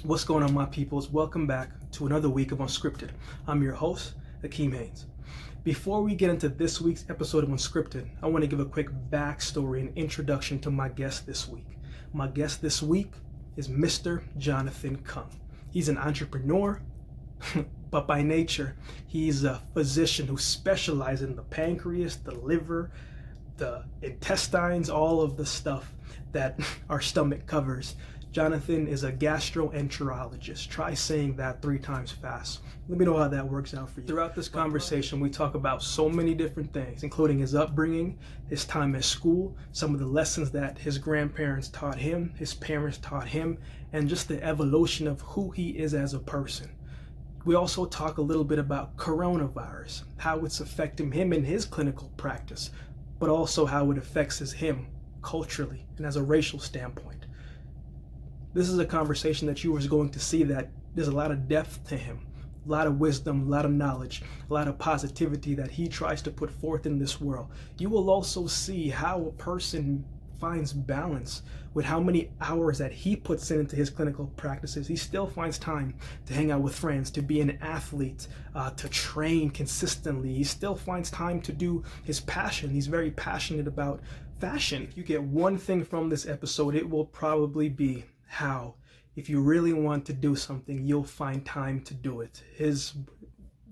What's going on, my peoples? Welcome back to another week of Unscripted. I'm your host, Akeem Haynes. Before we get into this week's episode of Unscripted, I want to give a quick backstory and introduction to my guest this week. My guest this week is Mr. Jonathan Kung. He's an entrepreneur, but by nature, he's a physician who specializes in the pancreas, the liver, the intestines, all of the stuff that our stomach covers. Jonathan is a gastroenterologist. Try saying that 3 times fast. Let me know how that works out for you. Throughout this conversation, we talk about so many different things, including his upbringing, his time at school, some of the lessons that his grandparents taught him, his parents taught him, and just the evolution of who he is as a person. We also talk a little bit about coronavirus, how it's affecting him in his clinical practice, but also how it affects him culturally and as a racial standpoint. This is a conversation that you are going to see that there's a lot of depth to him, a lot of wisdom, a lot of knowledge, a lot of positivity that he tries to put forth in this world. You will also see how a person finds balance with how many hours that he puts into his clinical practices. He still finds time to hang out with friends, to be an athlete, to train consistently. He still finds time to do his passion. He's very passionate about fashion. If you get one thing from this episode, it will probably be how, if you really want to do something, you'll find time to do it.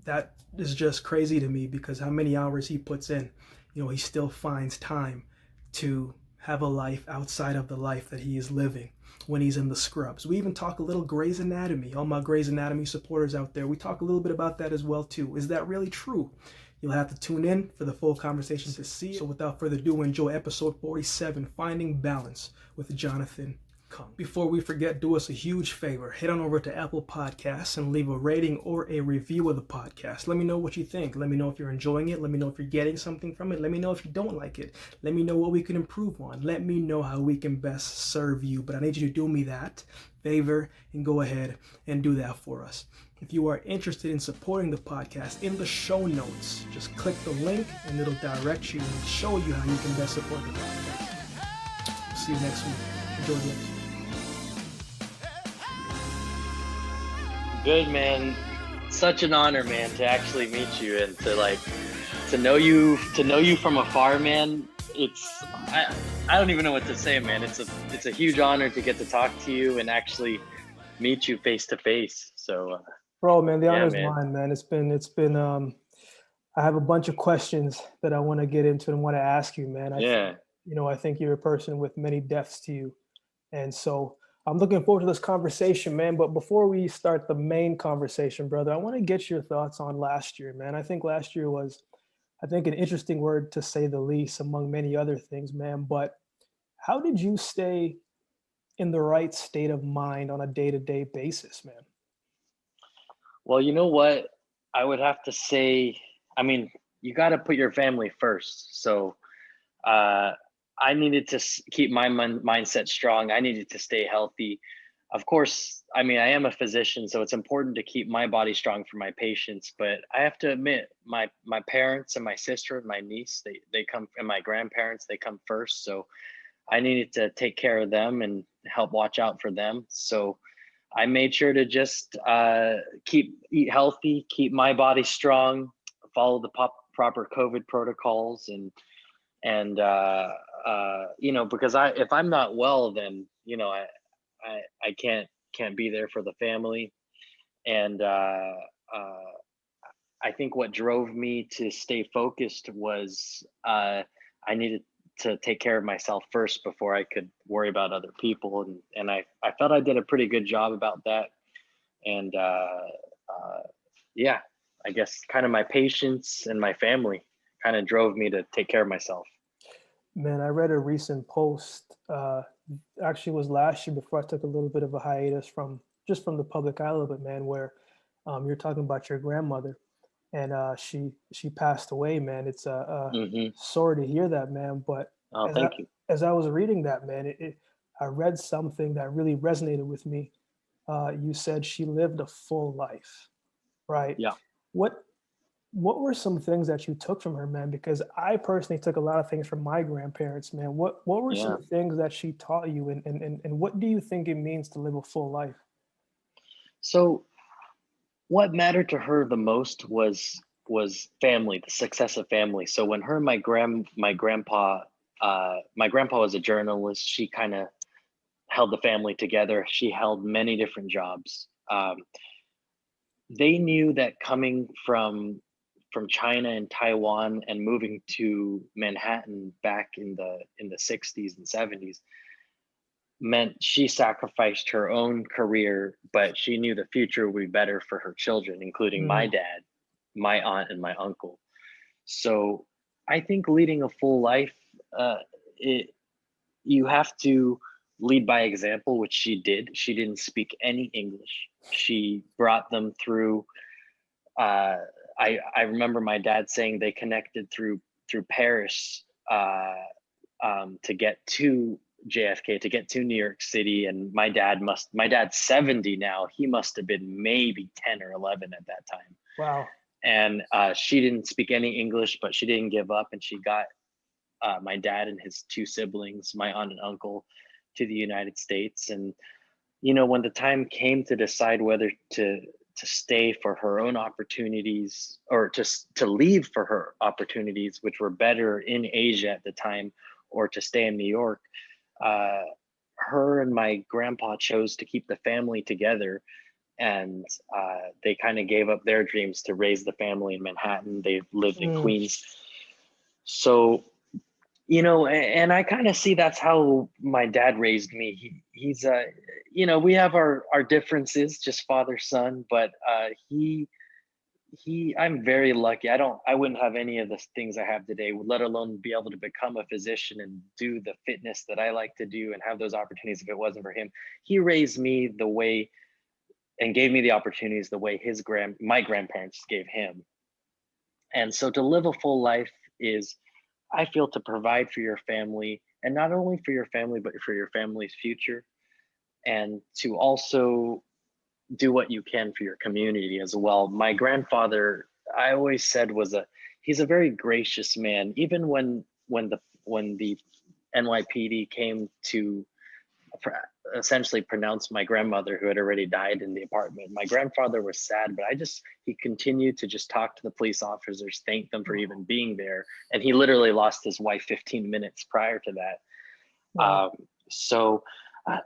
That is just crazy to me, because how many hours he puts in, he still finds time to have a life outside of the life that he is living when he's in the scrubs. We even talk a little Grey's Anatomy. All my Grey's Anatomy supporters out there, we talk a little bit about that as well too. Is that really true? You'll have to tune in for the full conversation to see it. So without further ado, enjoy episode 47, Finding Balance with Jonathan Kung. Before we forget, do us a huge favor. Head on over to Apple Podcasts and leave a rating or a review of the podcast. Let me know what you think. Let me know if you're enjoying it. Let me know if you're getting something from it. Let me know if you don't like it. Let me know what we can improve on. Let me know how we can best serve you. But I need you to do me that favor and go ahead and do that for us. If you are interested in supporting the podcast, in the show notes, just click the link and it'll direct you and show you how you can best support the podcast. See you next week. Enjoy the episode. Good, man. Such an honor, man, to actually meet you and to know you from afar, man. I don't even know what to say, man. It's a huge honor to get to talk to you and actually meet you face to face. So Bro, man, the yeah, honor's man. mine, man. It's been I have a bunch of questions that I want to get into and want to ask you, man. Yeah. I think you're a person with many depths to you. And so I'm looking forward to this conversation, man. But before we start the main conversation, brother, I want to get your thoughts on last year, man. I think last year was, an interesting word to say the least, among many other things, man. But how did you stay in the right state of mind on a day-to-day basis, man? Well, you know what? I would have to say, I mean, you got to put your family first. So uh, I needed to keep my mindset strong. I needed to stay healthy. Of course, I mean, I am a physician, so it's important to keep my body strong for my patients. But I have to admit, my parents and my sister and my niece, they come, and my grandparents, they come first. So I needed to take care of them and help watch out for them. So I made sure to just eat healthy, keep my body strong, follow the proper COVID protocols, and because if I'm not well, then I can't be there for the family. And I think what drove me to stay focused was I needed to take care of myself first before I could worry about other people, and I felt I did a pretty good job about that. And yeah, I guess kind of my patience and my family kind of drove me to take care of myself. Man, I read a recent post. Actually, it was last year before I took a little bit of a hiatus from the public eye a little bit, man. Where you're talking about your grandmother, and she passed away, man. It's Hmm. sorry to hear that, man. But Oh, as I thank you. as I was reading that, man, I read something that really resonated with me. You said she lived a full life, right? Yeah, What what were some things that you took from her, man? Because I personally took a lot of things from my grandparents, man. What were yeah. some things that she taught you, and what do you think it means to live a full life? So what mattered to her the most was family, the success of family. So when her and my grandpa was a journalist. She kind of held the family together. She held many different jobs. They knew that coming from China and Taiwan and moving to Manhattan back in the 60s and 70s meant she sacrificed her own career, but she knew the future would be better for her children, including my Mm, dad, my aunt, and my uncle. So I think leading a full life, uh, it, you have to lead by example, which she did. She didn't speak any English. She brought them through. Uh, I remember my dad saying they connected through Paris to get to JFK, to get to New York City. And my dad's 70 now. He must have been maybe 10 or 11 at that time. wow. And she didn't speak any English, but she didn't give up. And she got my dad and his two siblings, my aunt and uncle, to the United States. And when the time came to decide whether to stay for her own opportunities or to leave for her opportunities, which were better in Asia at the time, or to stay in New York, uh, her and my grandpa chose to keep the family together. And they kind of gave up their dreams to raise the family in Manhattan. They lived in Mm, Queens. So and I kind of see that's how my dad raised me. He's we have our differences, just father son, but I'm very lucky. I wouldn't have any of the things I have today, let alone be able to become a physician and do the fitness that I like to do and have those opportunities if it wasn't for him. He raised me the way and gave me the opportunities the way my grandparents gave him. And so to live a full life is, I feel, to provide for your family, and not only for your family, but for your family's future, and to also do what you can for your community as well. My grandfather, I always said, he's a very gracious man. Even when the NYPD came to essentially pronounced my grandmother, who had already died, in the apartment, my grandfather was sad, but he continued to just talk to the police officers, thank them for even being there. And he literally lost his wife 15 minutes prior to that. wow. So uh,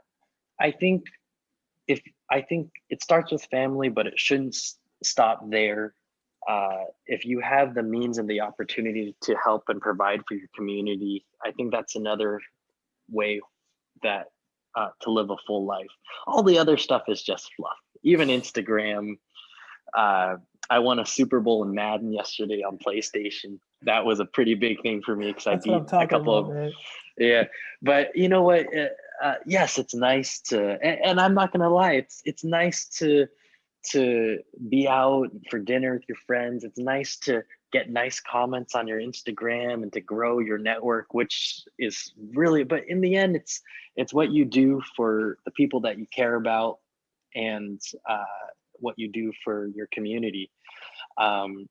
I think if I think it starts with family, but it shouldn't stop there. If you have the means and the opportunity to help and provide for your community, I think that's another way that to live a full life. All the other stuff is just fluff. Even Instagram. Uh, I won a Super Bowl in Madden yesterday on PlayStation. That was a pretty big thing for me because I That's what I'm beat a talking couple about, of, man. yeah. But you know what? Yes, it's nice to, and I'm not gonna lie, it's nice to be out for dinner with your friends. It's nice to get nice comments on your Instagram and to grow your network, which is really, but in the end, it's what you do for the people that you care about, and what you do for your community. Um,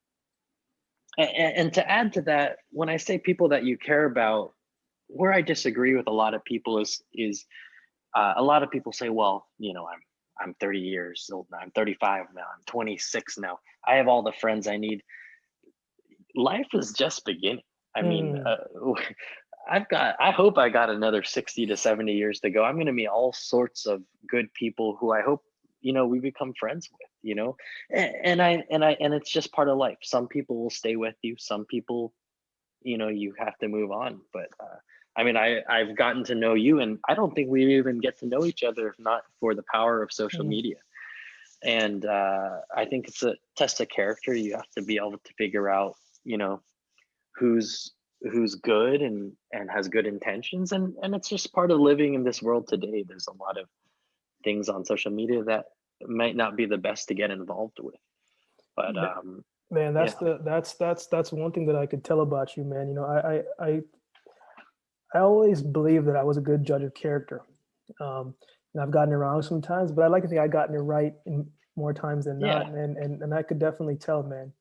and to add to that, when I say people that you care about, where I disagree with a lot of people is a lot of people say, well, I'm 30 years old now. I'm 35 now. I'm 26 now. I have all the friends I need. Life is just beginning. I mean, Mm, I hope I got another 60 to 70 years to go. I'm going to meet all sorts of good people who I hope, we become friends with, and it's just part of life. Some people will stay with you. Some people, you have to move on. But I mean, I've gotten to know you, and I don't think we even get to know each other if not for the power of social mm. media. And I think it's a test of character. You have to be able to figure out, who's who's good and has good intentions, and it's just part of living in this world today. There's a lot of things on social media that might not be the best to get involved with. But Man, yeah, that's one thing that I could tell about you, man. I always believed that I was a good judge of character. And I've gotten it wrong sometimes, but I like to think I gotten it right in more times than yeah, not, and I could definitely tell, man.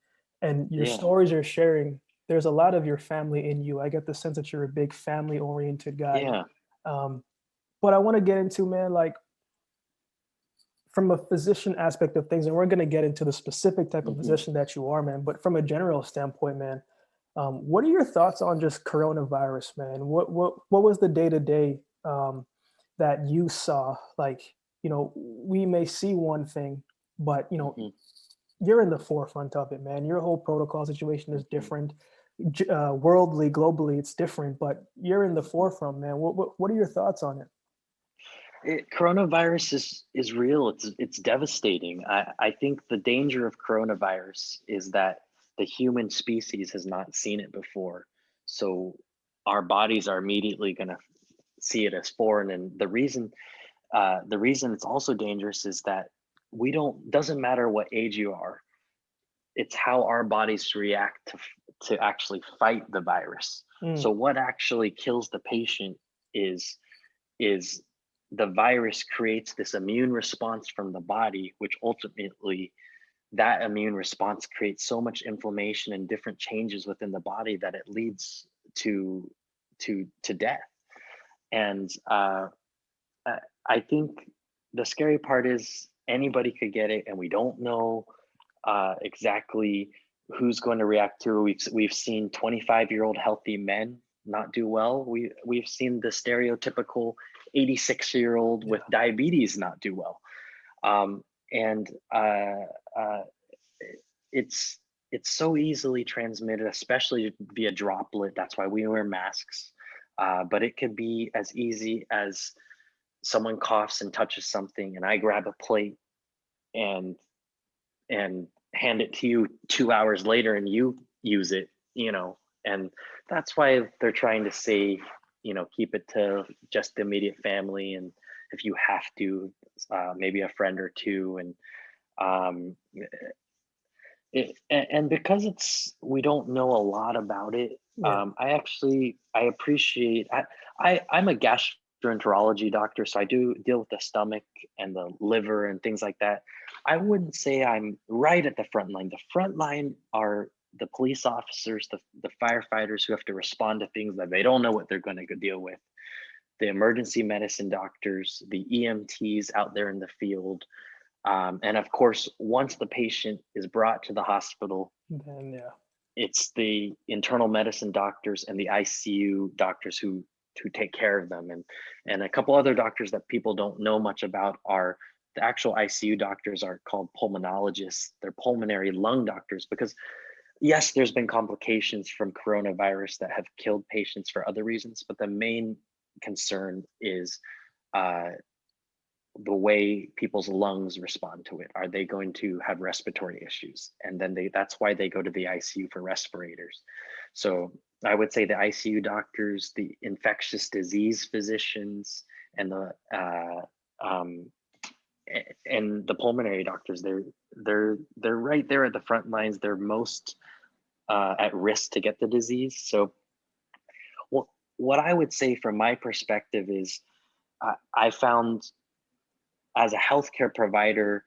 And your yeah, stories you're sharing, there's a lot of your family in you. I get the sense that you're a big family oriented guy. yeah, Um, but I want to get into, man, like from a physician aspect of things, and we're going to get into the specific type of Hmm. physician that you are, man, but from a general standpoint, man, what are your thoughts on just coronavirus, man? What was the day to day that you saw? Like, we may see one thing, but Hmm. you're in the forefront of it, man. Your whole protocol situation is Hmm. different. Worldly, globally, it's different, but you're in the forefront, man. What are your thoughts on it? Coronavirus is real. It's devastating. I think the danger of coronavirus is that the human species has not seen it before, so our bodies are immediately going to see it as foreign. And the reason it's also dangerous is that we don't doesn't matter what age you are. It's how our bodies react to actually fight the virus. Mm, So what actually kills the patient is the virus creates this immune response from the body, which ultimately that immune response creates so much inflammation and different changes within the body that it leads to to death. And I I think the scary part is anybody could get it, and we don't know exactly who's going to react to it. We've seen 25-year-old healthy men not do well. We've seen the stereotypical 86-year-old with yeah. diabetes not do well. And uh, it's it's so easily transmitted, especially via droplet. That's why we wear masks. But it could be as easy as someone coughs and touches something, and I grab a plate and and hand it to you 2 hours later, and you use it. And that's why they're trying to say, keep it to just the immediate family, and if you have to, maybe a friend or two. And um, and because we don't know a lot about it. Yeah. I appreciate. I'm a gastroenterology doctor, so I do deal with the stomach and the liver and things like that. I wouldn't say I'm right at the front line. The front line are the police officers, the firefighters who have to respond to things that they don't know what they're going to deal with. The emergency medicine doctors, the EMTs out there in the field, and of course, once the patient is brought to the hospital, Then yeah. it's the internal medicine doctors and the ICU doctors who take care of them. And a couple other doctors that people don't know much about are the actual ICU doctors are called pulmonologists. They're pulmonary lung doctors because yes, there's been complications from coronavirus that have killed patients for other reasons, but the main concern is uh, the way people's lungs respond to it. Are they going to have respiratory issues? And then that's why they go to the ICU for respirators. So I would say the ICU doctors, the infectious disease physicians, and um, the pulmonary doctors, they're right there at the front lines. They're most at risk to get the disease. So what I would say from my perspective is I found as a healthcare provider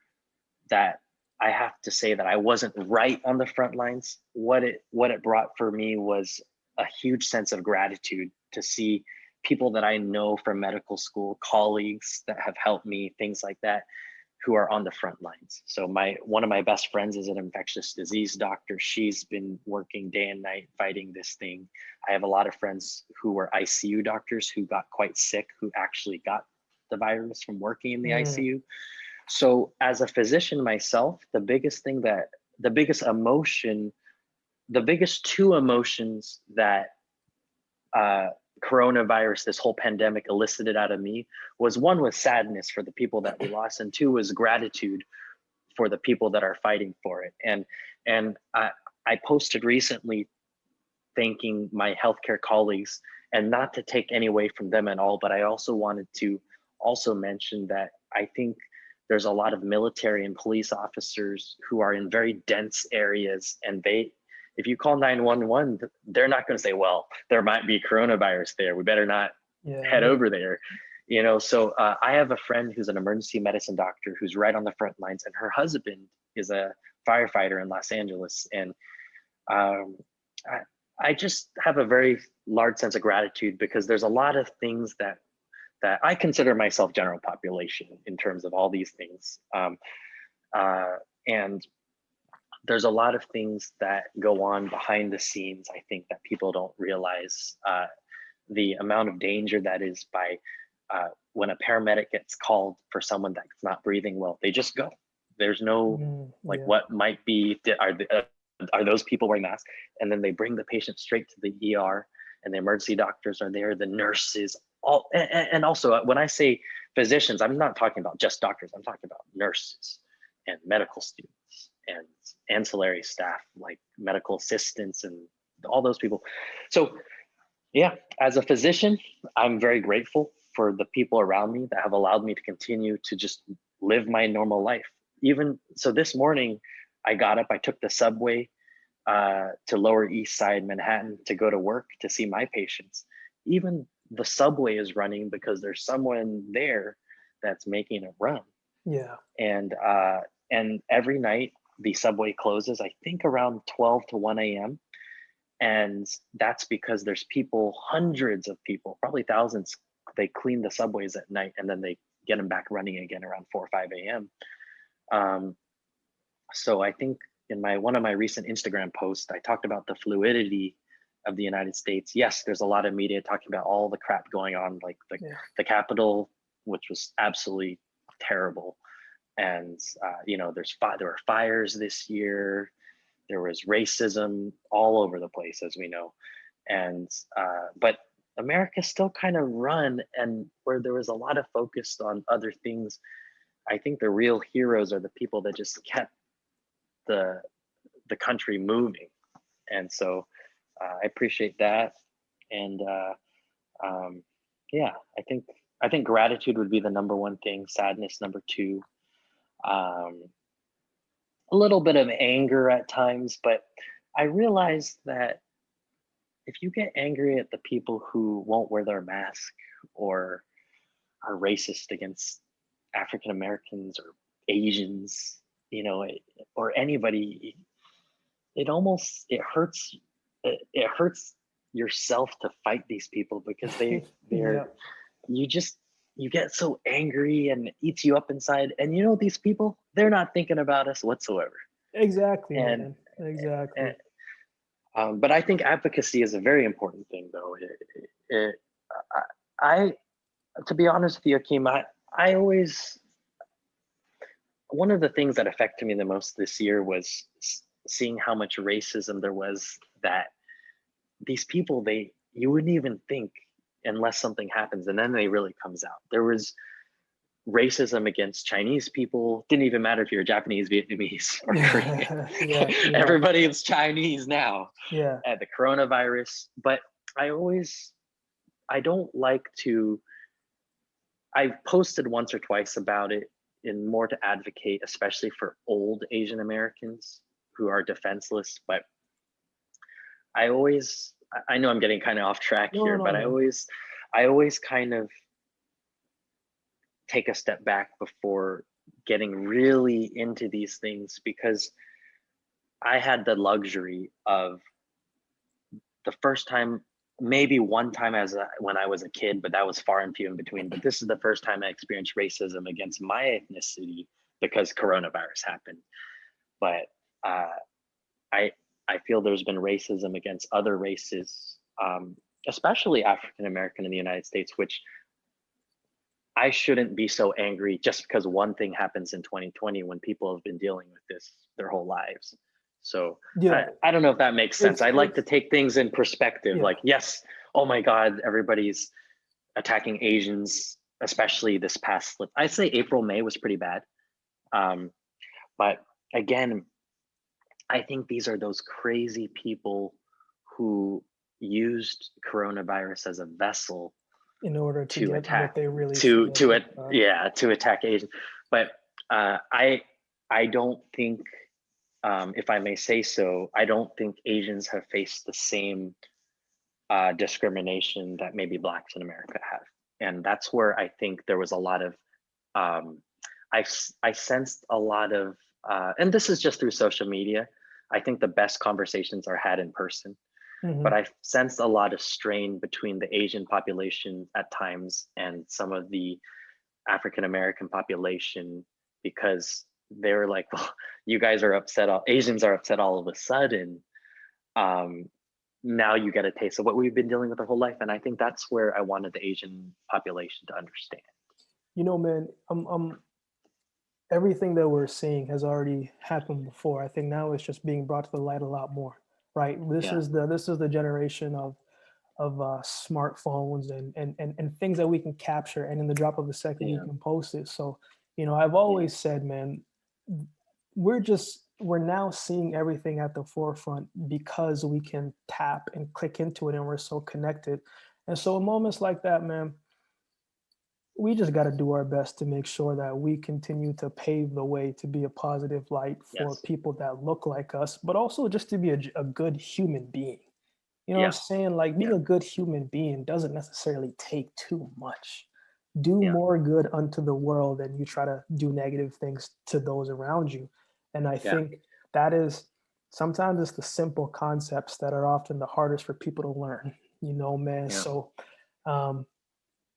that I have to say that I wasn't right on the front lines. What it brought for me was a huge sense of gratitude to see people that I know from medical school, colleagues that have helped me, things like that, who are on the front lines. So one of my best friends is an infectious disease doctor. She's been working day and night fighting this thing. I have a lot of friends who were ICU doctors who got quite sick, who actually got the virus from working in the Mm, ICU. So as a physician myself, the biggest emotion, the biggest two emotions that uh, coronavirus, this whole pandemic elicited out of me was one was sadness for the people that we lost, and two was gratitude for the people that are fighting for it. And I posted recently thanking my healthcare colleagues, and not to take any away from them at all, but I also wanted to also mention that I think there's a lot of military and police officers who are in very dense areas, and if you call 911, they're not going to say, well, there might be coronavirus there, we better not yeah. head over there. So I have a friend who's an emergency medicine doctor who's right on the front lines, and her husband is a firefighter in Los Angeles. And um, I just have a very large sense of gratitude because there's a lot of things that I consider myself general population in terms of all these things. And there's a lot of things that go on behind the scenes, I think, that people don't realize. The amount of danger that is by when a paramedic gets called for someone that's not breathing well, they just go. There's no like Yeah. what might be are those people wearing masks, and then they bring the patient straight to the ER, and the emergency doctors are there, the nurses, all, and also when I say physicians, I'm not talking about just doctors. I'm talking about nurses and medical students and ancillary staff like medical assistants and all those people. So yeah, as a physician, I'm very grateful for the people around me that have allowed me to continue to just live my normal life. Even so, this morning I got up, I took the subway to Lower East Side Manhattan to go to work to see my patients. Even the subway is running because there's someone there that's making it run. Yeah. And every night the subway closes, I think around 12 to 1 a.m. And that's because there's people, hundreds of people, probably thousands. They clean the subways at night and then they get them back running again around 4 or 5 a.m. So I think in one of my recent Instagram posts, I talked about the fluidity of the United States. Yes, there's a lot of media talking about all the crap going on, like the Capitol, which was absolutely terrible. And there were fires this year. There was racism all over the place, as we know. And but America still kind of run, and where there was a lot of focus on other things, I think the real heroes are the people that just kept the country moving. And so I appreciate that. And yeah, I think gratitude would be the number one thing, sadness number two. A little bit of anger at times, but I realized that if you get angry at the people who won't wear their mask or are racist against African Americans or Asians, or anybody, it hurts. It hurts yourself to fight these people because they're Yeah. you just you get so angry and it eats you up inside. And these people, they're not thinking about us whatsoever. Exactly, And, man. Exactly. but I think advocacy is a very important thing, though. I, to be honest with you, Akeem, I always, one of the things that affected me the most this year was seeing how much racism there was, that these people, you wouldn't even think unless something happens, and then they really comes out. There was racism against Chinese people. Didn't even matter if you're Japanese, Vietnamese, or Korean. Yeah. Everybody is Chinese now Yeah. at the coronavirus. But I don't like to, I've posted once or twice about it, in more to advocate, especially for old Asian Americans who are defenseless. But I know I'm getting kind of off track here, No, but I man. always kind of take a step back before getting really into these things, because I had the luxury of the first time, maybe one time when I was a kid, but that was far and few in between. But this is the first time I experienced racism against my ethnicity because coronavirus happened. But I feel there's been racism against other races, especially African American in the United States, which I shouldn't be so angry just because one thing happens in 2020 when people have been dealing with this their whole lives. So Yeah. I don't know if that makes sense. I like to It's take things in perspective. yeah. Like, yes, oh my God, everybody's attacking Asians, especially this past, I'd say April, May was pretty bad. But again, I think these are those crazy people who used coronavirus as a vessel In order to to get what attack, they really feel. to attack Asians. But I don't think, if I may say so, I don't think Asians have faced the same discrimination that maybe Blacks in America have. And that's where I think there was a lot of, I sensed a lot of, and this is just through social media, I think the best conversations are had in person. but Hmm. I sensed a lot of strain between the Asian population at times and some of the African American population, because they were like, well, you guys are upset, Asians are upset all of a sudden. Um, Now you get a taste of what we've been dealing with our whole life. And I think that's where I wanted the Asian population to understand. You know, man, everything that we're seeing has already happened before. I think now it's just being brought to the light a lot more, right? This Yeah. is the generation of smartphones and things that we can capture, and in the drop of a second you Yeah. can post it. So, I've Yeah. always said, man, we're now seeing everything at the forefront because we can tap and click into it, and we're so connected. And so in moments like that, man, we just got to do our best to make sure that we continue to pave the way to be a positive light for Yes. people that look like us, but also just to be a good human being. You know what I'm Yeah. saying? Like, being Yeah. a good human being doesn't necessarily take too much. Do Yeah. more good unto the world than you try to do negative things to those around you. And I Yeah. think that is sometimes it's the simple concepts that are often the hardest for people to learn, man. Yeah. So, um,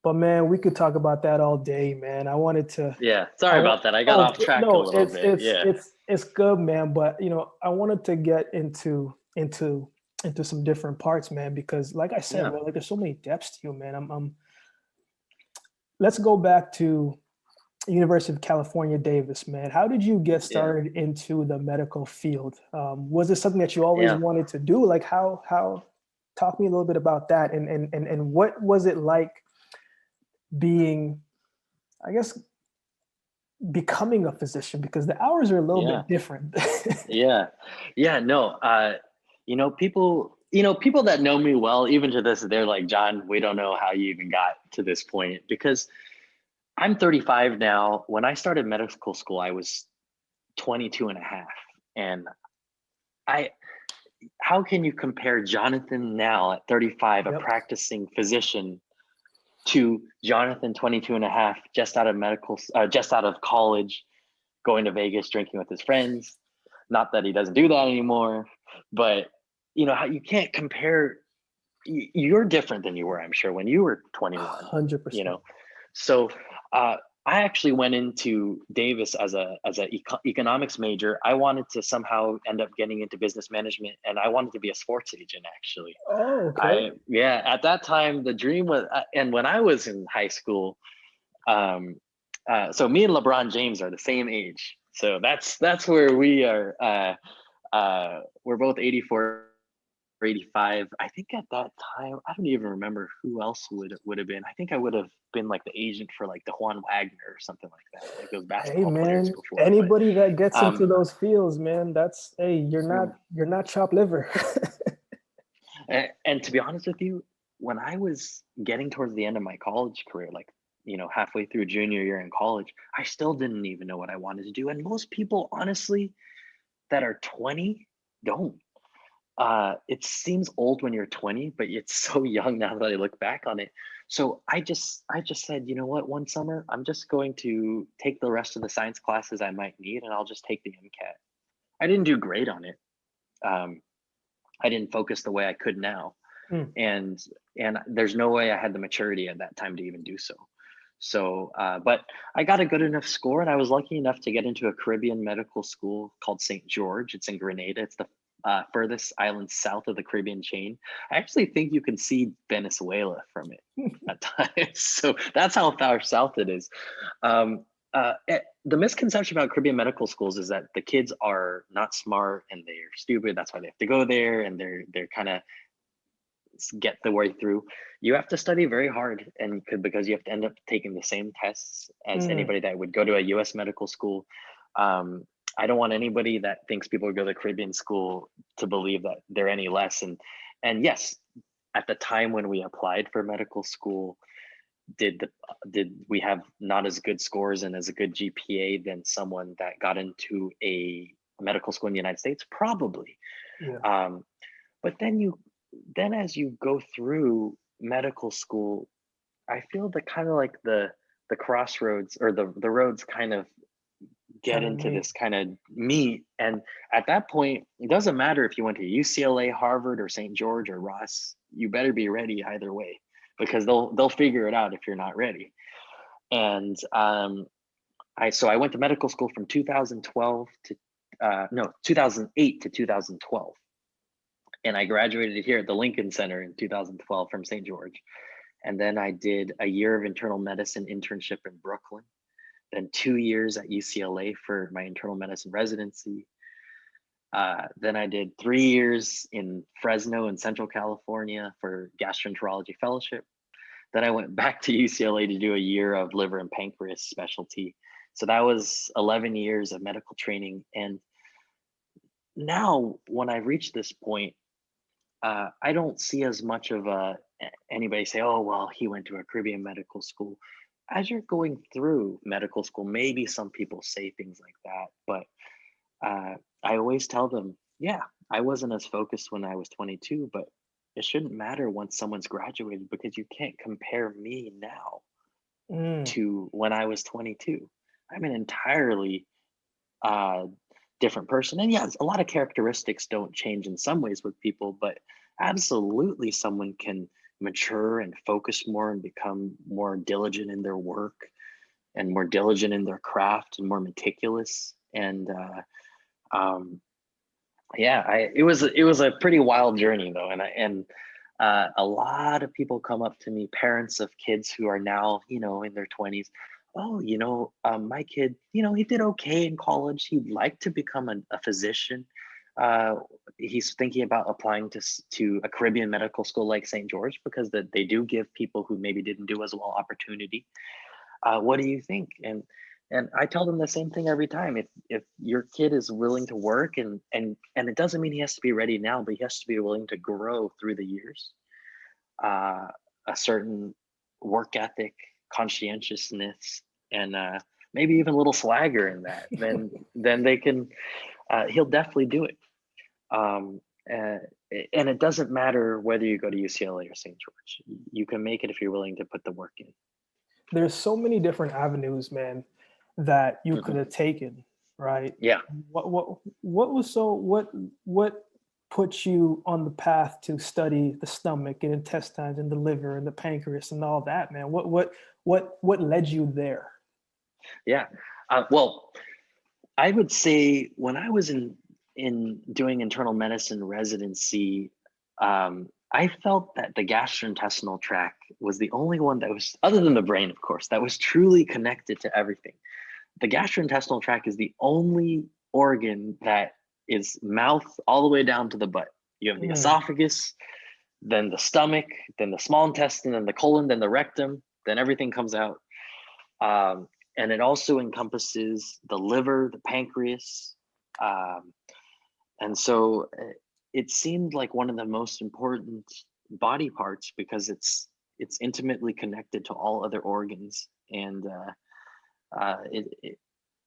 but man, we could talk about that all day, man. I wanted to. Yeah. I Sorry want. about that. I got Oh off track a no, little it's bit. it's Yeah. it's it's good, man. But I wanted to get into some different parts, man, because like I said, Yeah. man, like there's so many depths to you, man. Let's go back to University of California, Davis, man. How did you get Yeah. started into the medical field? Was it something that you always Yeah. wanted to do? Like how? Talk me a little bit about that, and what was it like being, I guess, becoming a physician, because the hours are a little Yeah. bit different. Yeah. Yeah. No. People that know me well, even to this, they're like, John, we don't know how you even got to this point, because I'm 35 now. When I started medical school, I was 22 and a half. And I, how can you compare Jonathan now at 35, a Yep. practicing physician, to Jonathan 22 and a half, just out of college, going to Vegas, drinking with his friends? Not that he doesn't do that anymore, but how you can't compare. You're different than you were, I'm sure, when you were 21. You 100%. know, so uh, I actually went into Davis as a economics major. I wanted to somehow end up getting into business management, and I wanted to be a sports agent. Actually, Oh, okay. at that time the dream was, and when I was in high school, um, so me and LeBron James are the same age. So that's where we are. We're both 84 or 85. I think at that time, I don't even remember who else would have been. I think I would have been like the agent for like the Juan Wagner or something like that, like those Hey, basketball players man, before. But anybody that gets into um, those fields, man, that's, hey, you're not chopped liver. and to be honest with you, when I was getting towards the end of my college career, like halfway through junior year in college, I still didn't even know what I wanted to do. And most people, honestly, that are 20 don't. It seems old when you're 20, but it's so young now that I look back on it. So I just said, you know what, one summer I'm just going to take the rest of the science classes I might need, and I'll just take the MCAT. I didn't do great on it. Um, I didn't focus the way I could now, Hmm. and there's no way I had the maturity at that time to even do so. So, but I got a good enough score, and I was lucky enough to get into a Caribbean medical school called St. George. It's in Grenada. It's the furthest island south of the Caribbean chain. I actually think you can see Venezuela from it at times. So that's how far south it is. The misconception about Caribbean medical schools is that the kids are not smart and they're stupid. That's why they have to go there, and they're kind of get the way through. You have to study very hard, and because you have to end up taking the same tests as Hmm. anybody that would go to a U.S. medical school. Um, I don't want anybody that thinks people go to Caribbean school to believe that they're any less. And yes, at the time when we applied for medical school, did we have not as good scores and as a good GPA than someone that got into a medical school in the United States? Probably. Yeah. Um, but then as you go through medical school, I feel the kind of like the crossroads, or the roads kind of get Kind of into neat. this kind of meet. And at that point, it doesn't matter if you went to UCLA, Harvard, or St. George or Ross. You better be ready either way, because they'll figure it out if you're not ready. And I went to medical school from 2012 to no 2008 to 2012, and I graduated here at the Lincoln Center in 2012 from St. George. And then I did a year of internal medicine internship in Brooklyn, then 2 years at UCLA for my internal medicine residency. Then I did 3 years in Fresno in Central California for gastroenterology fellowship. Then I went back to UCLA to do a year of liver and pancreas specialty. So that was 11 years of medical training. And now when I've reached this point, I don't see as much of anybody say, oh, well, he went to a Caribbean medical school. As you're going through medical school, maybe some people say things like that, but I always tell them, yeah, I wasn't as focused when I was 22, but it shouldn't matter once someone's graduated, because you can't compare me now Mm. to when I was 22. I'm an entirely uh, different person. And yes, a lot of characteristics don't change in some ways with people, but absolutely someone can mature and focus more and become more diligent in their work and more diligent in their craft and more meticulous. And yeah, it was a pretty wild journey though, and a lot of people come up to me, parents of kids who are now in their 20s. Oh, my kid, he did okay in college. He'd like to become a physician. Uh, he's thinking about applying to a Caribbean medical school like St. George, because they do give people who maybe didn't do as well opportunity. What do you think? And I tell them the same thing every time. If your kid is willing to work, and it doesn't mean he has to be ready now, but he has to be willing to grow through the years. Uh, a certain work ethic, conscientiousness, and maybe even a little swagger in that, then they can. He'll definitely do it. Um, uh, and it doesn't matter whether you go to UCLA or St. George. You can make it if you're willing to put the work in. There's so many different avenues, man, that you could Mhm. have taken, right? Yeah. What was so what put you on the path to study the stomach and intestines and the liver and the pancreas and all that, man? What led you there? Yeah. Well, I would say when I was in doing internal medicine residency, I felt that the gastrointestinal tract was the only one that was, other than the brain, of course, that was truly connected to everything. The gastrointestinal tract is the only organ that is mouth all the way down to the butt. You have the Mm, esophagus, then the stomach, then the small intestine, then the colon, then the rectum, then everything comes out. And it also encompasses the liver, the pancreas. Um, and so it seemed like one of the most important body parts, because it's intimately connected to all other organs. And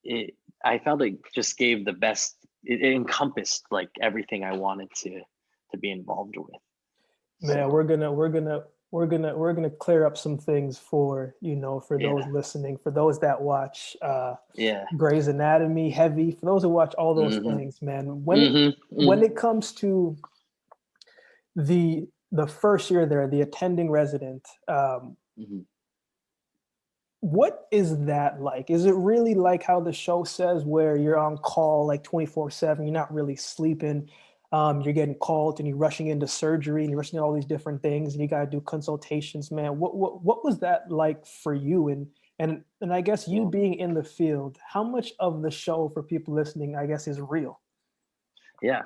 it I felt it just gave the best. It encompassed like everything I wanted to be involved with. man, So we're gonna clear up some things for for those yeah, listening, for those that watch yeah. Grey's Anatomy, Heavy, for those who watch all those Hmm. things, man. Hmm. When it comes to the first year there, the attending resident, Hmm. what is that like? Is it really like how the show says, where you're on call like 24/7, you're not really sleeping, you're getting called and you're rushing into surgery and you're rushing into all these different things and you got to do consultations, man? What was that like for you? And I guess you Well, being in the field, how much of the show, for people listening, I guess, is real? yeah.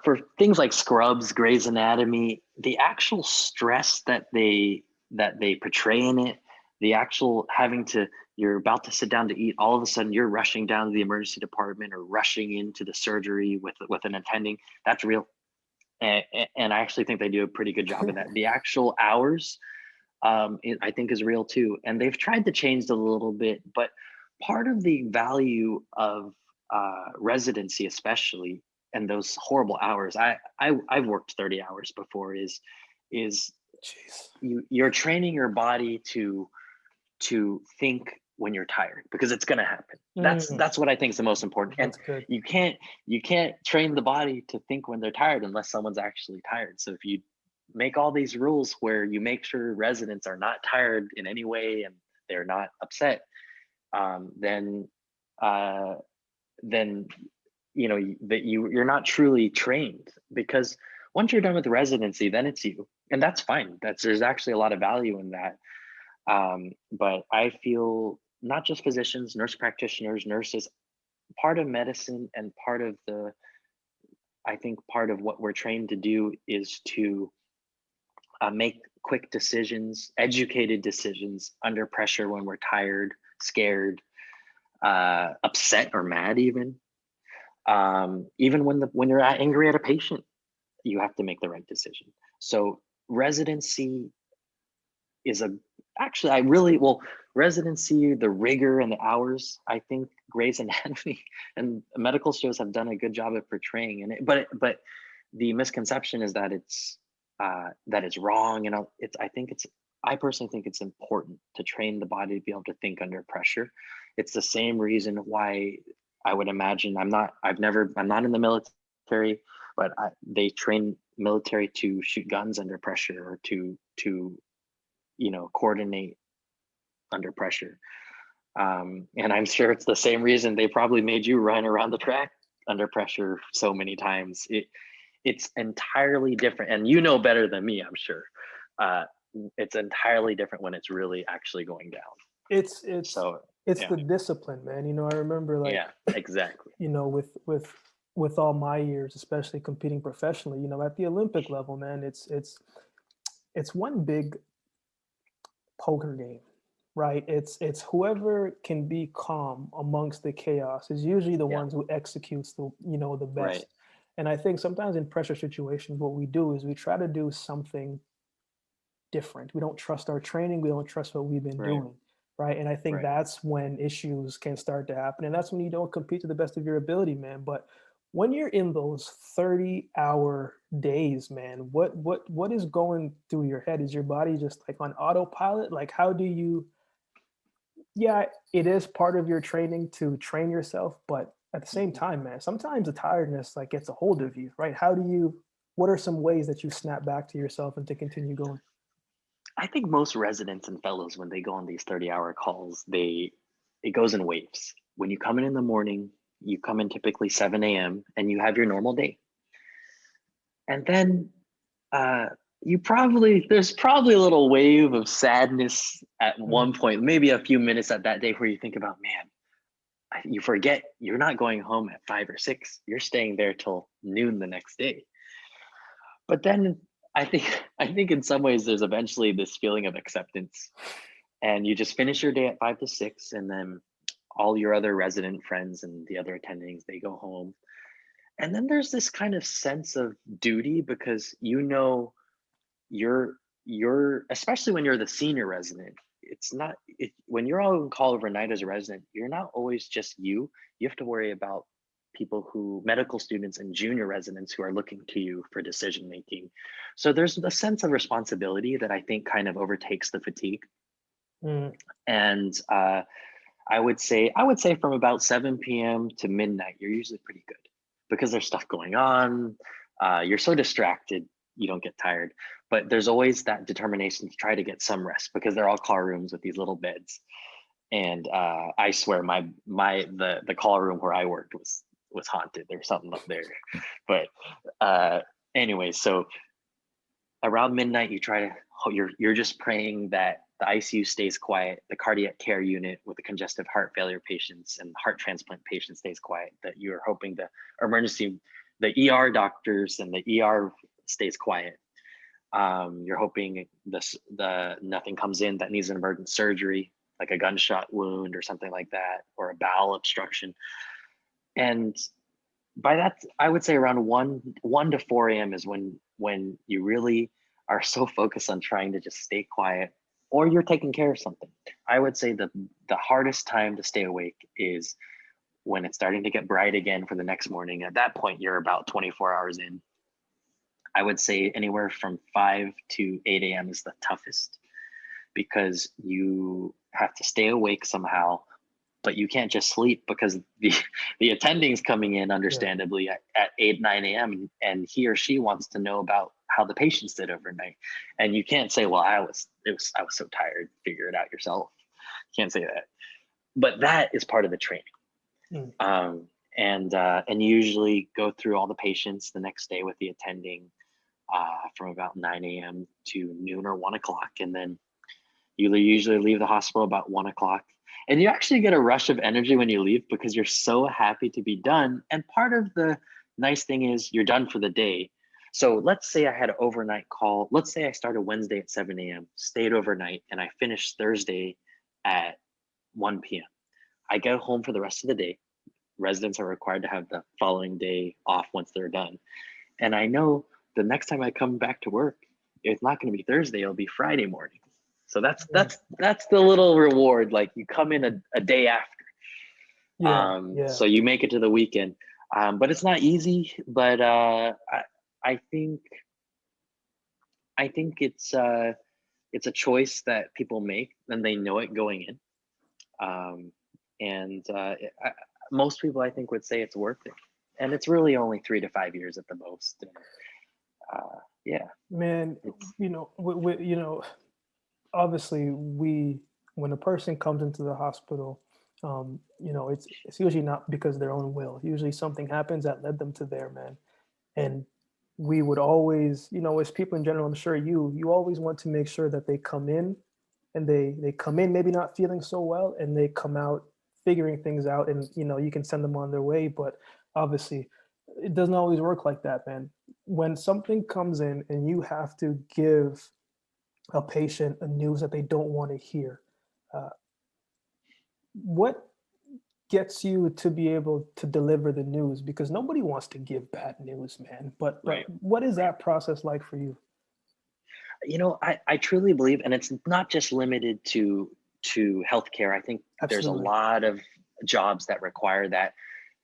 For things like Scrubs, Grey's Anatomy, the actual stress that they portray in it, the actual having to, you're about to sit down to eat, all of a sudden you're rushing down to the emergency department or rushing into the surgery with an attending. That's real, and I actually think they do a pretty good job of that. The actual hours, I think, is real too, and they've tried to change it a little bit, but part of the value of residency, especially, and those horrible hours, I've worked 30 hours before, is Jeez. you're training your body to think when you're tired, because it's going to happen. Mm, That's what I think is the most important. And that's good. you can't train the body to think when they're tired unless someone's actually tired. So if you make all these rules where you make sure residents are not tired in any way and they're not upset, then uh, then that you're not truly trained, because once you're done with residency, then it's you, and that's fine. There's actually a lot of value in that. But I feel not just physicians, nurse practitioners, nurses, part of medicine and I think part of what we're trained to do is to make quick decisions, educated decisions under pressure when we're tired, scared, upset, or mad. Even when you're angry at a patient, you have to make the right decision. So residency is a actually I really well residency, the rigor and the hours, I think Grey's Anatomy and medical shows have done a good job of portraying. And but the misconception is that it's wrong. And I personally think it's important to train the body to be able to think under pressure. It's the same reason why I would imagine I'm not in the military, but they train military to shoot guns under pressure, or to coordinate under pressure. And I'm sure it's the same reason they probably made you run around the track under pressure so many times. It's entirely different, and you know better than me, I'm sure. It's entirely different when it's really actually going down. It's So it's yeah, the discipline, man. I remember, like, yeah, exactly. with all my years, especially competing professionally, at the Olympic level, man, it's one big poker game, right? It's whoever can be calm amongst the chaos is usually the Yeah, ones who executes the right, best. And I think sometimes in pressure situations, what we do is we try to do something different. We don't trust our training. We don't trust what we've been right, doing, right? And I think right. that's when issues can start to happen, and that's when you don't compete to the best of your ability, man. But when you're in those 30-hour days, man, what is going through your head? Is your body just like on autopilot? Like, how do you? Yeah, it is part of your training to train yourself, but at the same Mhm. time, man, sometimes the tiredness like gets a hold of you, right? What are some ways that you snap back to yourself and to continue going? I think most residents and fellows, when they go on these 30-hour calls, it goes in waves. When you come in the morning, you come in typically 7 a.m. and you have your normal day. And then uh, there's probably a little wave of sadness at Mm, one point, maybe a few minutes at that day, where you think about, man, you forget you're not going home at 5 or 6. You're staying there till noon the next day. But then I think in some ways there's eventually this feeling of acceptance, and you just finish your day at 5 to 6, and then all your other resident friends and the other attendings, they go home. And then there's this kind of sense of duty, because you're especially when you're the senior resident. It's not when you're all on call overnight as a resident, you're not always just you have to worry about medical students and junior residents who are looking to you for decision making. So there's a sense of responsibility that I think kind of overtakes the fatigue. mm, And I would say from about 7 p.m. to midnight, you're usually pretty good, because there's stuff going on. You're so distracted, you don't get tired. But there's always that determination to try to get some rest, because they're all car rooms with these little beds. And I swear, the call room where I worked was haunted. There's something up there. But uh, anyway, so around midnight, you're just praying that the ICU stays quiet, the cardiac care unit with the congestive heart failure patients and heart transplant patients stays quiet, that you're hoping the ER doctors and the ER stays quiet. You're hoping the nothing comes in that needs an emergent surgery, like a gunshot wound or something like that, or a bowel obstruction. And by that, I would say around 1 to 4 a.m. is when you really are so focused on trying to just stay quiet, or you're taking care of something. I would say the hardest time to stay awake is when it's starting to get bright again for the next morning. At that point, you're about 24 hours in. I would say anywhere from 5 to 8 a.m. is the toughest. because you have to stay awake somehow, but you can't just sleep because the attending's coming in, understandably, at 8, 9 a.m. and he or she wants to know about how the patients did overnight. And you can't say, well, I was so tired, figure it out yourself. You can't say that. But that is part of the training. And you usually go through all the patients the next day with the attending from about 9 a.m. to noon or 1 o'clock. And then you usually leave the hospital about 1 o'clock. And you actually get a rush of energy when you leave because you're so happy to be done. And part of the nice thing is you're done for the day. So let's say I had an overnight call. Let's say I started Wednesday at 7 a.m., stayed overnight, and I finished Thursday at 1 p.m. I go home for the rest of the day. Residents are required to have the following day off once they're done. And I know the next time I come back to work, it's not going to be Thursday, it'll be Friday morning. So that's the little reward. Like you come in a day after. So you make it to the weekend. But it's not easy, but I think it's a choice that people make and they know it going in. Most people I think would say it's worth it. And it's really only 3 to 5 years at the most. And, Man, obviously when a person comes into the hospital, it's usually not because of their own will. Usually something happens that led them to there, man. And we would always, as people in general, I'm sure you always want to make sure that they come in and they come in maybe not feeling so well and they come out figuring things out, and you can send them on their way. But obviously it doesn't always work like that, man. When something comes in and you have to give a patient a news that they don't want to hear, what gets you to be able to deliver the news? Because nobody wants to give bad news, man. But what is that process like for you? I truly believe, and it's not just limited to healthcare. I think there's a lot of jobs that require that.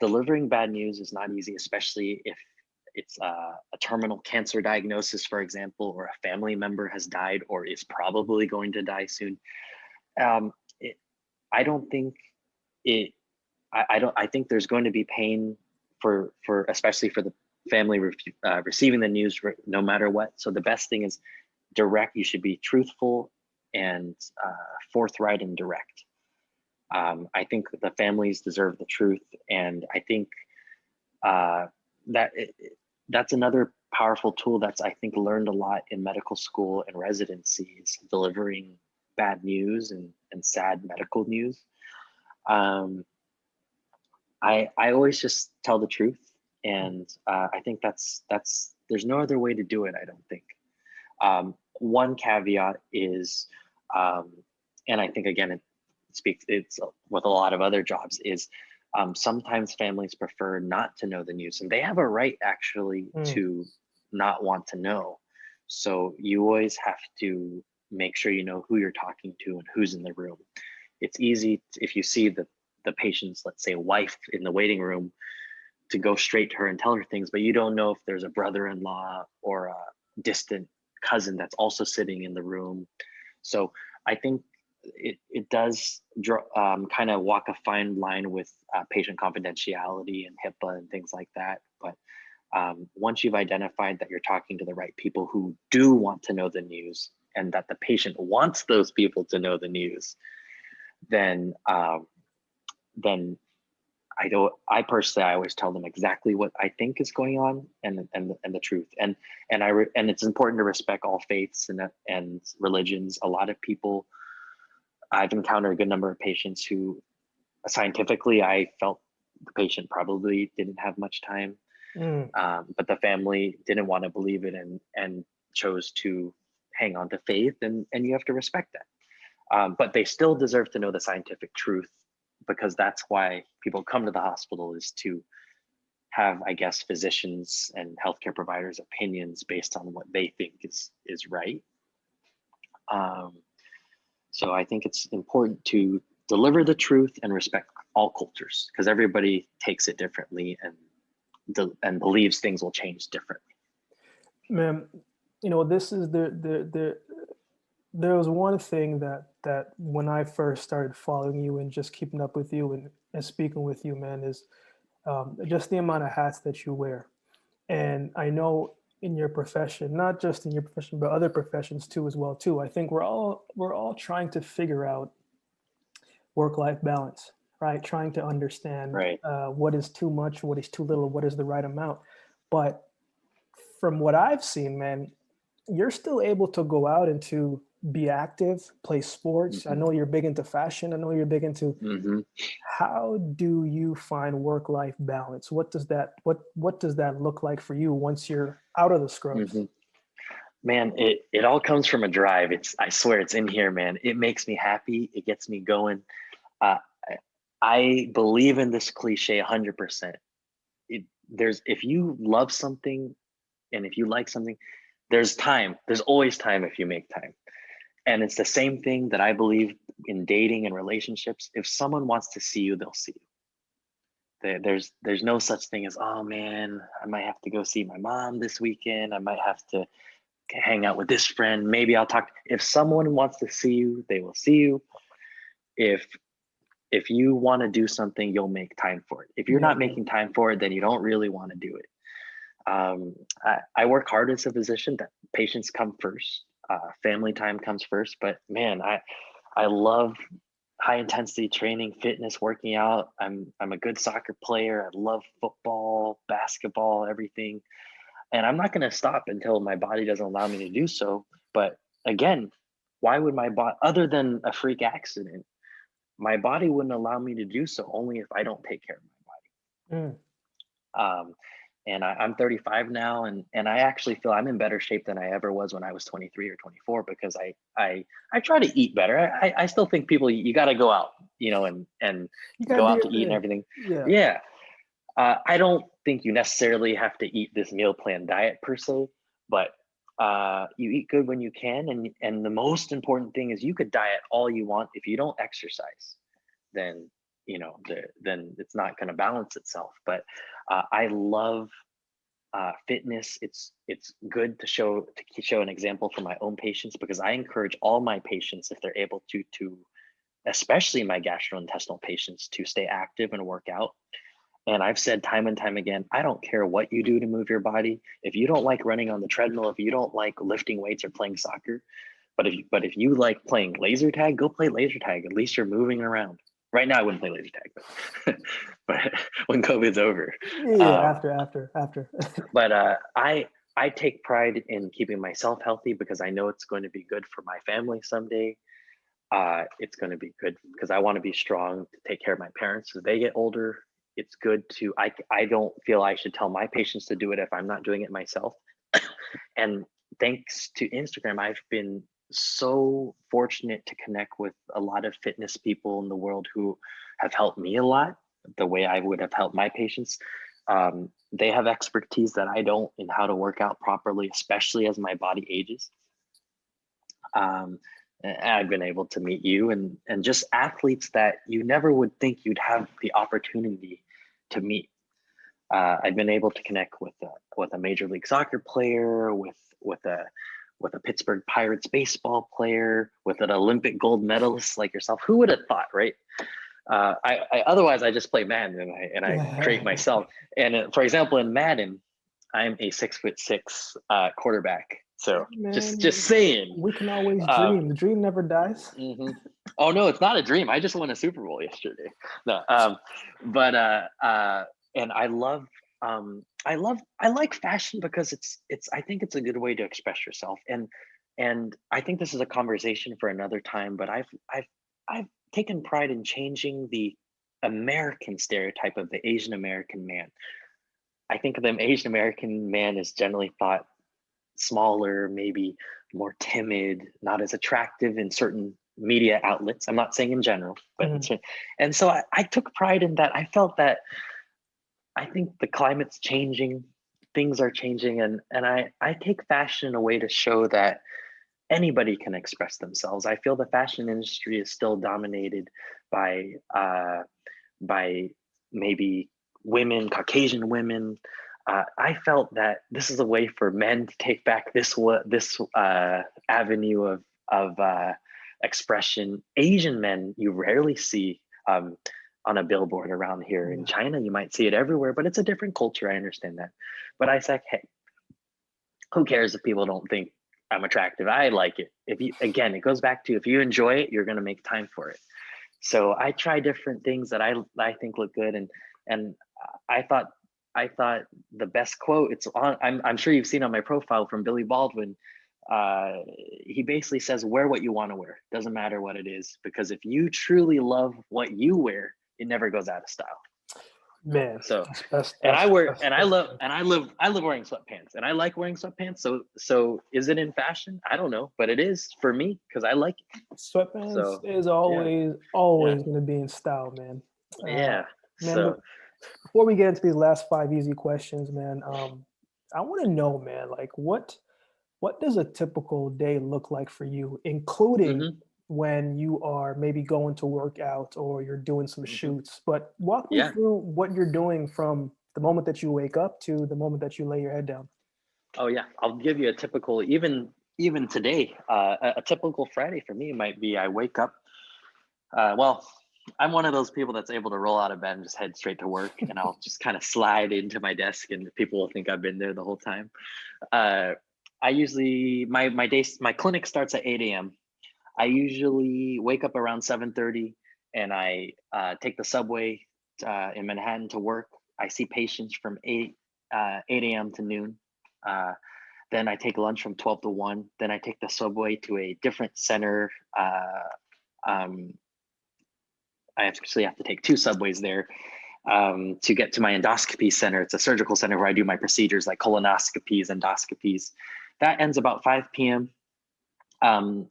Delivering bad news is not easy, especially if it's a terminal cancer diagnosis, for example, or a family member has died or is probably going to die soon. I don't think it. I think there's going to be pain for especially for the family receiving the news, no matter what. So the best thing is direct. You should be truthful and forthright and direct. I think the families deserve the truth, and I think that's another powerful tool that's I think learned a lot in medical school and residencies, delivering bad news and sad medical news. I always just tell the truth, and I think that's there's no other way to do it. I don't think. One caveat is, and I think again it's with a lot of other jobs, is sometimes families prefer not to know the news, and they have a right actually to not want to know. So you always have to make sure you know who you're talking to and who's in the room. It's easy if you see the patient's, let's say, wife in the waiting room, to go straight to her and tell her things, but you don't know if there's a brother-in-law or a distant cousin that's also sitting in the room. So I think it does kind of walk a fine line with patient confidentiality and HIPAA and things like that. But once you've identified that you're talking to the right people who do want to know the news, and that the patient wants those people to know the news, then I personally, I always tell them exactly what I think is going on and the truth. And it's important to respect all faiths and religions. A lot of people, I've encountered a good number of patients who scientifically, I felt the patient probably didn't have much time, but the family didn't want to believe it and chose to hang on to faith, and you have to respect that. But they still deserve to know the scientific truth, because that's why people come to the hospital, is to have, I guess, physicians and healthcare providers' opinions based on what they think is right. So I think it's important to deliver the truth and respect all cultures, because everybody takes it differently and believes things will change differently. Man, this is the there was one thing that when I first started following you and just keeping up with you and speaking with you, man, is just the amount of hats that you wear. And I know in your profession, not just in your profession, but other professions too, as well too. I think we're all trying to figure out work-life balance, right? Trying to understand Right. what is too much, what is too little, what is the right amount. But from what I've seen, man, you're still able to go out and to be active, play sports. I Hmm. know you're big into fashion. I know you're big into. Hmm. How do you find work-life balance? What does that look like for you once you're out of the scrubs? Hmm. Man, it all comes from a drive. I swear it's in here, man. It makes me happy. It gets me going. Uh, I I believe in this cliche 100%. If you love something and if you like something, there's time. There's always time if you make time. And it's the same thing that I believe in dating and relationships. If someone wants to see you, they'll see you. There's no such thing as, oh man, I might have to go see my mom this weekend. I might have to hang out with this friend. Maybe I'll talk. If someone wants to see you, they will see you. If if you want to do something, you'll make time for it. If you're Yeah, not making time for it, then you don't really want to do it. I work hard as a physician. That patients come first. Family time comes first. But man, I love high intensity training, fitness, working out. I'm a good soccer player. I love football, basketball, everything. And I'm not going to stop until my body doesn't allow me to do so. But again, why would my body, other than a freak accident, my body wouldn't allow me to do so only if I don't take care of my mm, body. And I'm 35 now, and I actually feel I'm in better shape than I ever was when I was 23 or 24 because I try to eat better. I still think people, you got to go out, and you gotta go do out your to eat and thing. everything. Yeah, Yeah, I don't think you necessarily have to eat this meal plan diet per se, but you eat good when you can, and the most important thing is you could diet all you want if you don't exercise, then then it's not going to balance itself. But I love fitness. It's good to show an example for my own patients because I encourage all my patients if they're able to especially my gastrointestinal patients to stay active and work out. And I've said time and time again, I don't care what you do to move your body. If you don't like running on the treadmill, if you don't like lifting weights or playing soccer, but if you like playing laser tag, go play laser tag. At least you're moving around. Right now, I wouldn't play laser tag, but but when COVID's over. yeah. Um, After. but I take pride in keeping myself healthy because I know it's going to be good for my family someday. It's going to be good because I want to be strong to take care of my parents as they get older. It's good to I don't feel I should tell my patients to do it if I'm not doing it myself. And thanks to Instagram, I've been so fortunate to connect with a lot of fitness people in the world who have helped me a lot, the way I would have helped my patients. They have expertise that I don't in how to work out properly, especially as my body ages. And I've been able to meet you and just athletes that you never would think you'd have the opportunity to meet. I've been able to connect with a major league soccer player, with a Pittsburgh Pirates baseball player, with an Olympic gold medalist like yourself. Who would have thought, right? I otherwise I just play Madden and I create myself. And for example, in Madden, I'm a 6'6" quarterback. So just Man, saying. we can always Uh, dream. The dream never dies. mhm. Oh no, it's not a dream. I just won a Super Bowl yesterday. No, but and I like fashion because it's I think it's a good way to express yourself, and I think this is a conversation for another time. But I've taken pride in changing the American stereotype of the Asian American man. I think the Asian American man is generally thought smaller, maybe more timid, not as attractive in certain media outlets. I'm not saying in general, but Mhm. and so I took pride in that. I felt that I think the climate's changing, things are changing, and I take fashion in a way to show that anybody can express themselves. I feel the fashion industry is still dominated by by maybe women, Caucasian women. I felt that this is a way for men to take back this avenue expression. Asian men you rarely see on a billboard around here. In Yeah. China, you might see it everywhere, but it's a different culture. I understand that. But I say, hey, who cares if people don't think I'm attractive? I like it. If you, again, it goes back to, if you enjoy it, you're going to make time for it. So I try different things that I think look good, and I thought the best quote, it's on, I'm sure you've seen on my profile, from Billy Baldwin. Uh, he basically says, wear what you want to wear. Doesn't matter what it is, because if you truly love what you wear, it never goes out of style. Man, So, that's and that's I wear, that's, and I that's love, good. and I live wearing sweatpants, and I like wearing sweatpants. So is it in fashion? I don't know, but it is for me because I like it. Sweatpants So is yeah, always yeah, always going to be in style, man. Uh, yeah. man, but So before we get into these last five easy questions, man, I want to know, man, like what does a typical day look like for you, including hmm when you are maybe going to work out or you're doing some hmm shoots? But walk me yeah. through what you're doing from the moment that you wake up to the moment that you lay your head down. Oh yeah. I'll give you a typical, even today. A typical Friday for me might be, I wake up. Well, I'm one of those people that's able to roll out of bed and just head straight to work, and I'll just kind of slide into my desk, and people will think I've been there the whole time. Uh, I usually, my clinic starts at 8 a.m. I usually wake up around 7:30, and I take the subway in Manhattan to work. I see patients from 8 a.m. to noon. Uh, then I take lunch from 12 to 1. Then I take the subway to a different center. Um, I actually have to take two subways there to get to my endoscopy center. It's a surgical center where I do my procedures like colonoscopies, endoscopies. That ends about 5 p.m. Um,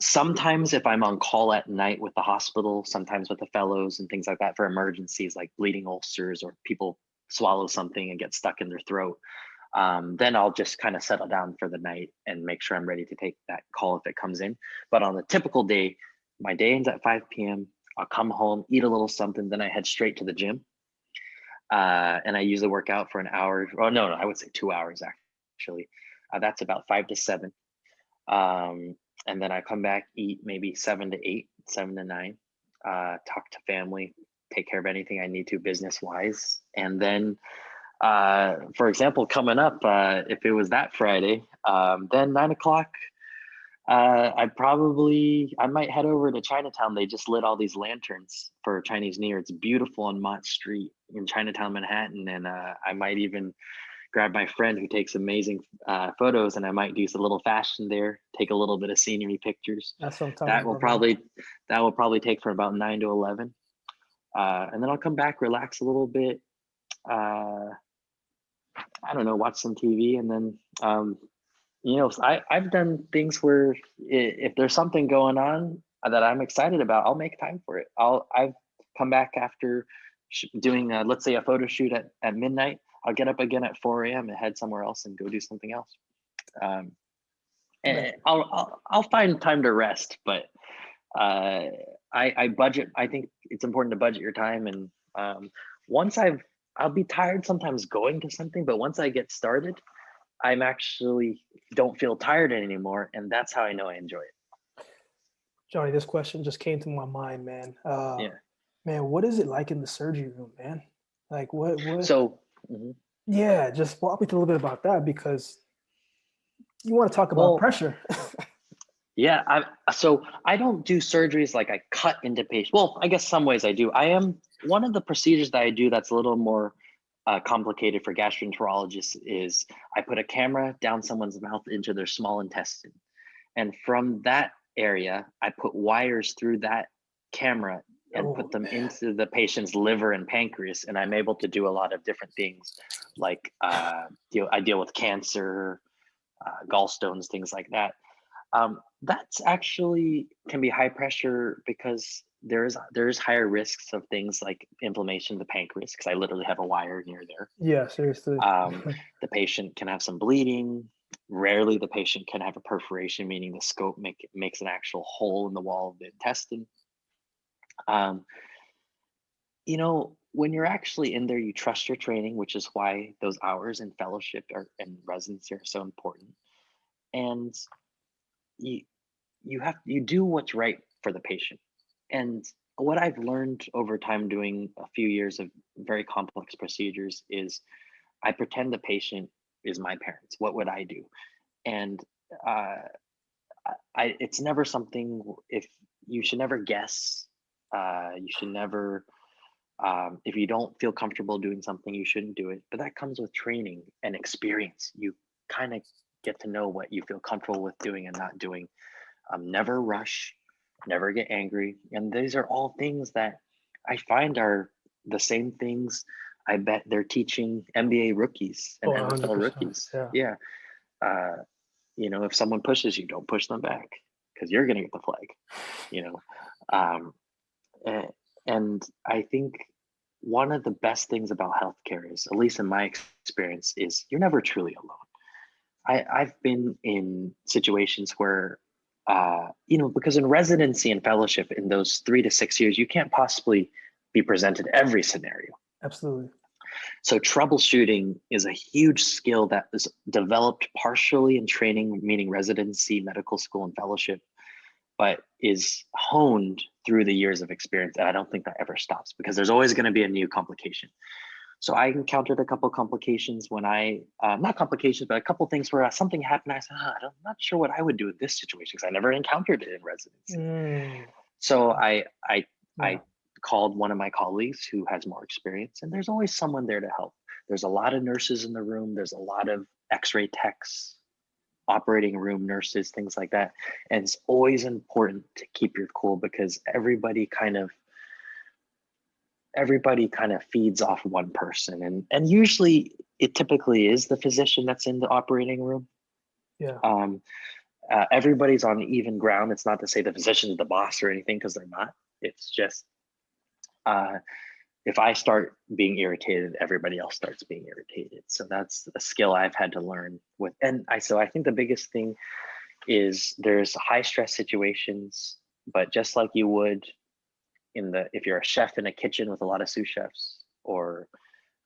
Sometimes if I'm on call at night with the hospital, sometimes with the fellows and things like that for emergencies like bleeding ulcers, or people swallow something and get stuck in their throat, then I'll just kind of settle down for the night and make sure I'm ready to take that call if it comes in. But on a typical day, my day ends at 5 p.m. I'll come home, eat a little something, then I head straight to the gym. And I usually work out for an hour. Oh, no, I would say 2 hours actually. That's about 5 to 7. Um, and then I come back, eat maybe 7 to 8, 7 to 9, talk to family, take care of anything I need to business wise. And then, for example, coming up, if it was that Friday, then 9 o'clock, I might head over to Chinatown. They just lit all these lanterns for Chinese New Year. It's beautiful on Mott Street in Chinatown, Manhattan. And I might even grab my friend who takes amazing photos, and I might do a little fashion there, take a little bit of scenery pictures. That's what I'm talking That will about, man. probably that will probably take from about 9 to 11, and then I'll come back, relax a little bit. Uh, I don't know, watch some TV, and then I've done things where if there's something going on that I'm excited about, I'll make time for it. I've come back after doing let's say a photo shoot at midnight. I'll get up again at 4 a.m. and head somewhere else and go do something else. Um, Man, and I'll find time to rest, but uh, I budget. I think it's important to budget your time, and once I'll be tired sometimes going to something, but once I get started, I'm actually don't feel tired anymore, and that's how I know I enjoy it. Johnny, this question just came to my mind, man. Yeah. Man, what is it like in the surgery room, man? Like what? So, mhm. Yeah, just walk me through a little bit about that because you want to talk about Well, pressure. yeah. I don't do surgeries like I cut into patients. Well, I guess some ways I do. I am one of the procedures that I do that's a little more complicated for gastroenterologists is I put a camera down someone's mouth into their small intestine. And from that area, I put wires through that camera and Oh put them man. into the patient's liver and pancreas. And I'm able to do a lot of different things, like I deal with cancer, gallstones, things like that. That's actually can be high pressure because there's higher risks of things like inflammation of the pancreas, because I literally have a wire near there. Yeah, seriously. um, the patient can have some bleeding. Rarely the patient can have a perforation, meaning the scope makes an actual hole in the wall of the intestine. Um, when you're actually in there, you trust your training, which is why those hours in fellowship and residency are so important. And you, you do what's right for the patient. And what I've learned over time doing a few years of very complex procedures is I pretend the patient is my parents. What would I do? And uh, it's never something. If you should never guess, you should never. If you don't feel comfortable doing something, you shouldn't do it. But that comes with training and experience. You kind of get to know what you feel comfortable with doing and not doing. Never rush, never get angry. And these are all things that I find are the same things I bet they're teaching NBA rookies and Oh, NFL 100%. rookies. Yeah. Yeah. Uh, if someone pushes you, don't push them back because you're going to get the flag, you know. Um, and, and I think one of the best things about healthcare is, at least in my experience, is you're never truly alone. I've been in situations where, because in residency and fellowship in those 3 to 6 years, you can't possibly be presented every scenario. Absolutely. So troubleshooting is a huge skill that is developed partially in training, meaning residency, medical school, and fellowship, but is honed through the years of experience. And I don't think that ever stops because there's always going to be a new complication. So I encountered a couple complications when not complications, but a couple things where something happened. I said, I'm not sure what I would do in this situation because I never encountered it in residency. So I called one of my colleagues who has more experience, and there's always someone there to help. There's a lot of nurses in the room. There's a lot of x-ray techs, operating room nurses, things like that. And it's always important to keep your cool because everybody kind of feeds off one person, and usually it typically is the physician that's in the operating room. Yeah. Everybody's on even ground. It's not to say the physician is the boss or anything, because they're not. It's just if I start being irritated, everybody else starts being irritated. So that's a skill I've had to learn with. So I think the biggest thing is there's high stress situations, but just like you would if you're a chef in a kitchen with a lot of sous chefs, or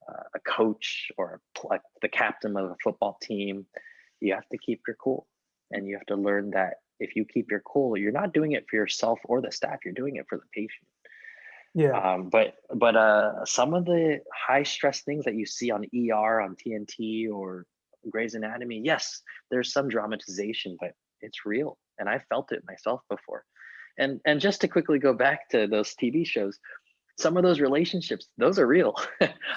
a coach, or like the captain of a football team, you have to keep your cool, and you have to learn that if you keep your cool, you're not doing it for yourself or the staff, you're doing it for the patient. Yeah. But some of the high stress things that you see on ER, on TNT, or Grey's Anatomy, yes, there's some dramatization, but it's real, and I felt it myself before. And just to quickly go back to those TV shows, some of those relationships, those are real.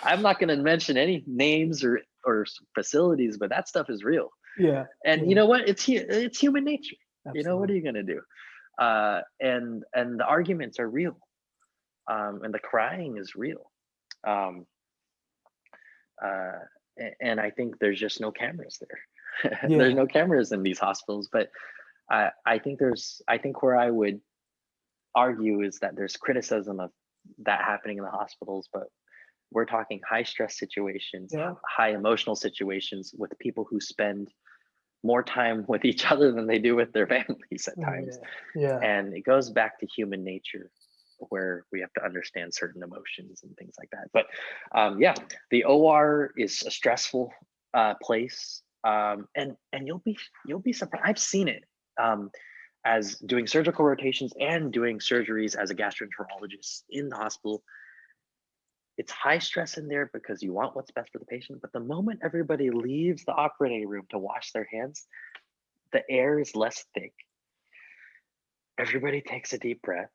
I'm not going to mention any names or facilities, but that stuff is real. Yeah. And you know what? It's human nature. Absolutely. What are you going to do? And the arguments are real, and the crying is real. And I think there's just no cameras there. Yeah. There's no cameras in these hospitals, but I think where I would argue is that there's criticism of that happening in the hospitals, but we're talking high stress situations, high emotional situations with people who spend more time with each other than they do with their families at times. Yeah. And it goes back to human nature, where we have to understand certain emotions and things like that. But the OR is a stressful place, and you'll be surprised. I've seen it as doing surgical rotations and doing surgeries as a gastroenterologist in the hospital. It's high stress in there because you want what's best for the patient. But the moment everybody leaves the operating room to wash their hands, the air is less thick. Everybody takes a deep breath,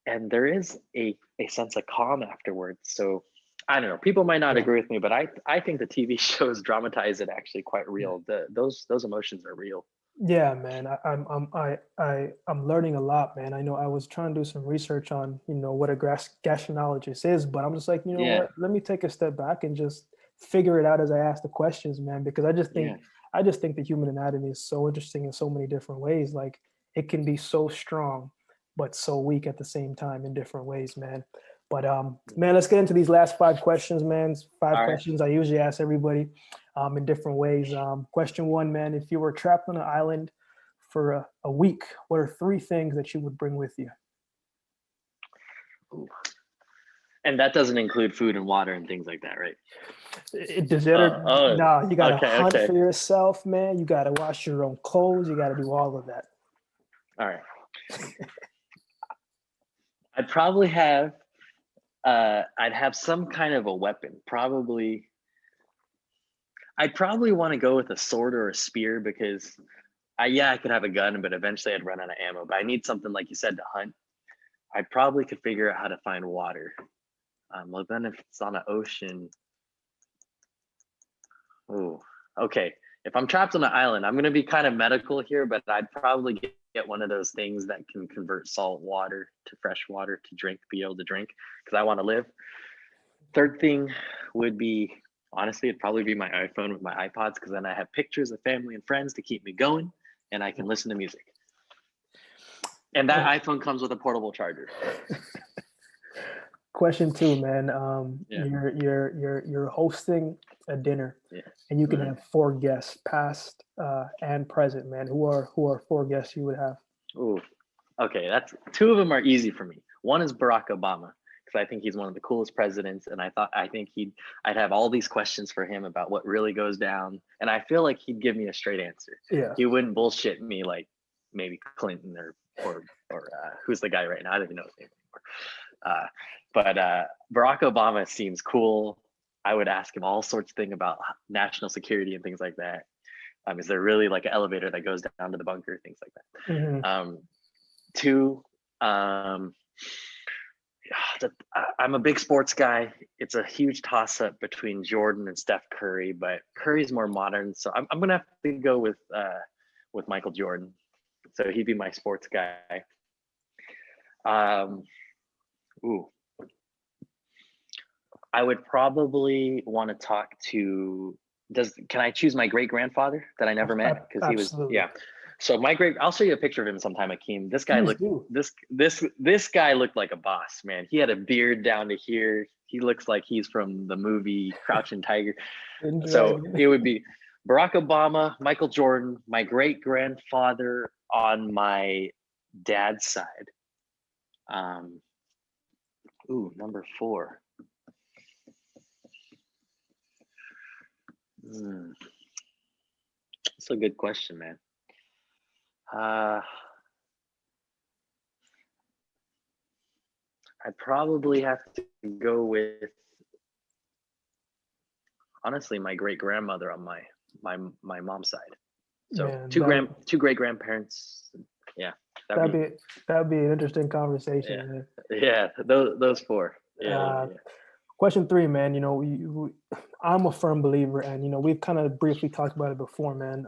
and there is a sense of calm afterwards. So I don't know, people might not agree with me, but I think the TV shows dramatize it actually quite real. Those emotions are real. Yeah, man. I'm learning a lot, man. I know I was trying to do some research on, what a gastroenterologist is, but I'm just like, what? Let me take a step back and just figure it out as I ask the questions, man, because I just think the human anatomy is so interesting in so many different ways. Like, it can be so strong, but so weak at the same time in different ways, man. But man, let's get into these last 5 questions, man. 5 questions I usually ask everybody in different ways. Question 1, man, if you were trapped on an island for a week, what are 3 things that you would bring with you? Ooh. And that doesn't include food and water and things like that, right? No, you got to hunt for yourself, man. You got to wash your own clothes. You got to do all of that. All right. I'd probably have I'd have some kind of a weapon. Probably I'd probably want to go with a sword or a spear because I could have a gun, but eventually I'd run out of ammo. But I need something like you said to hunt. I probably could figure out how to find water. Well, then if it's on an ocean, oh, okay. If I'm trapped on an island, I'm gonna be kind of medical here, but I'd probably get one of those things that can convert salt water to fresh water to drink, be able to drink, because I want to live. Third thing would be, honestly, it'd probably be my iPhone with my iPods, because then I have pictures of family and friends to keep me going, and I can listen to music. And that iPhone comes with a portable charger. Question two, man. Yeah. You're hosting a dinner, Yeah. and you can have 4 guests, past and present, man. Who are 4 guests you would have? Ooh, okay. That's 2 of them are easy for me. One is Barack Obama, because I think he's one of the coolest presidents, and I think I'd have all these questions for him about what really goes down, and I feel like he'd give me a straight answer. Yeah. He wouldn't bullshit me like maybe Clinton or who's the guy right now? I don't even know his name anymore. But Barack Obama seems cool. I would ask him all sorts of things about national security and things like that. Is there really like an elevator that goes down to the bunker? Things like that. Mm-hmm. 2, I'm a big sports guy. It's a huge toss up between Jordan and Steph Curry, but Curry's more modern. So I'm going to have to go with Michael Jordan. So he'd be my sports guy. I would probably want to talk to, can I choose my great grandfather that I never met? Because he was, yeah. So I'll show you a picture of him sometime, Akeem. This guy this guy looked like a boss, man. He had a beard down to here. He looks like he's from the movie Crouching Tiger. So it would be Barack Obama, Michael Jordan, my great grandfather on my dad's side. Number 4. That's a good question, man. I'd probably have to go with, honestly, my great grandmother on my mom's side. So man, two great grandparents. Yeah, that'd be an interesting conversation. Yeah, man. Yeah, those 4. Yeah. Question 3, man. I'm a firm believer, and we've kind of briefly talked about it before, man.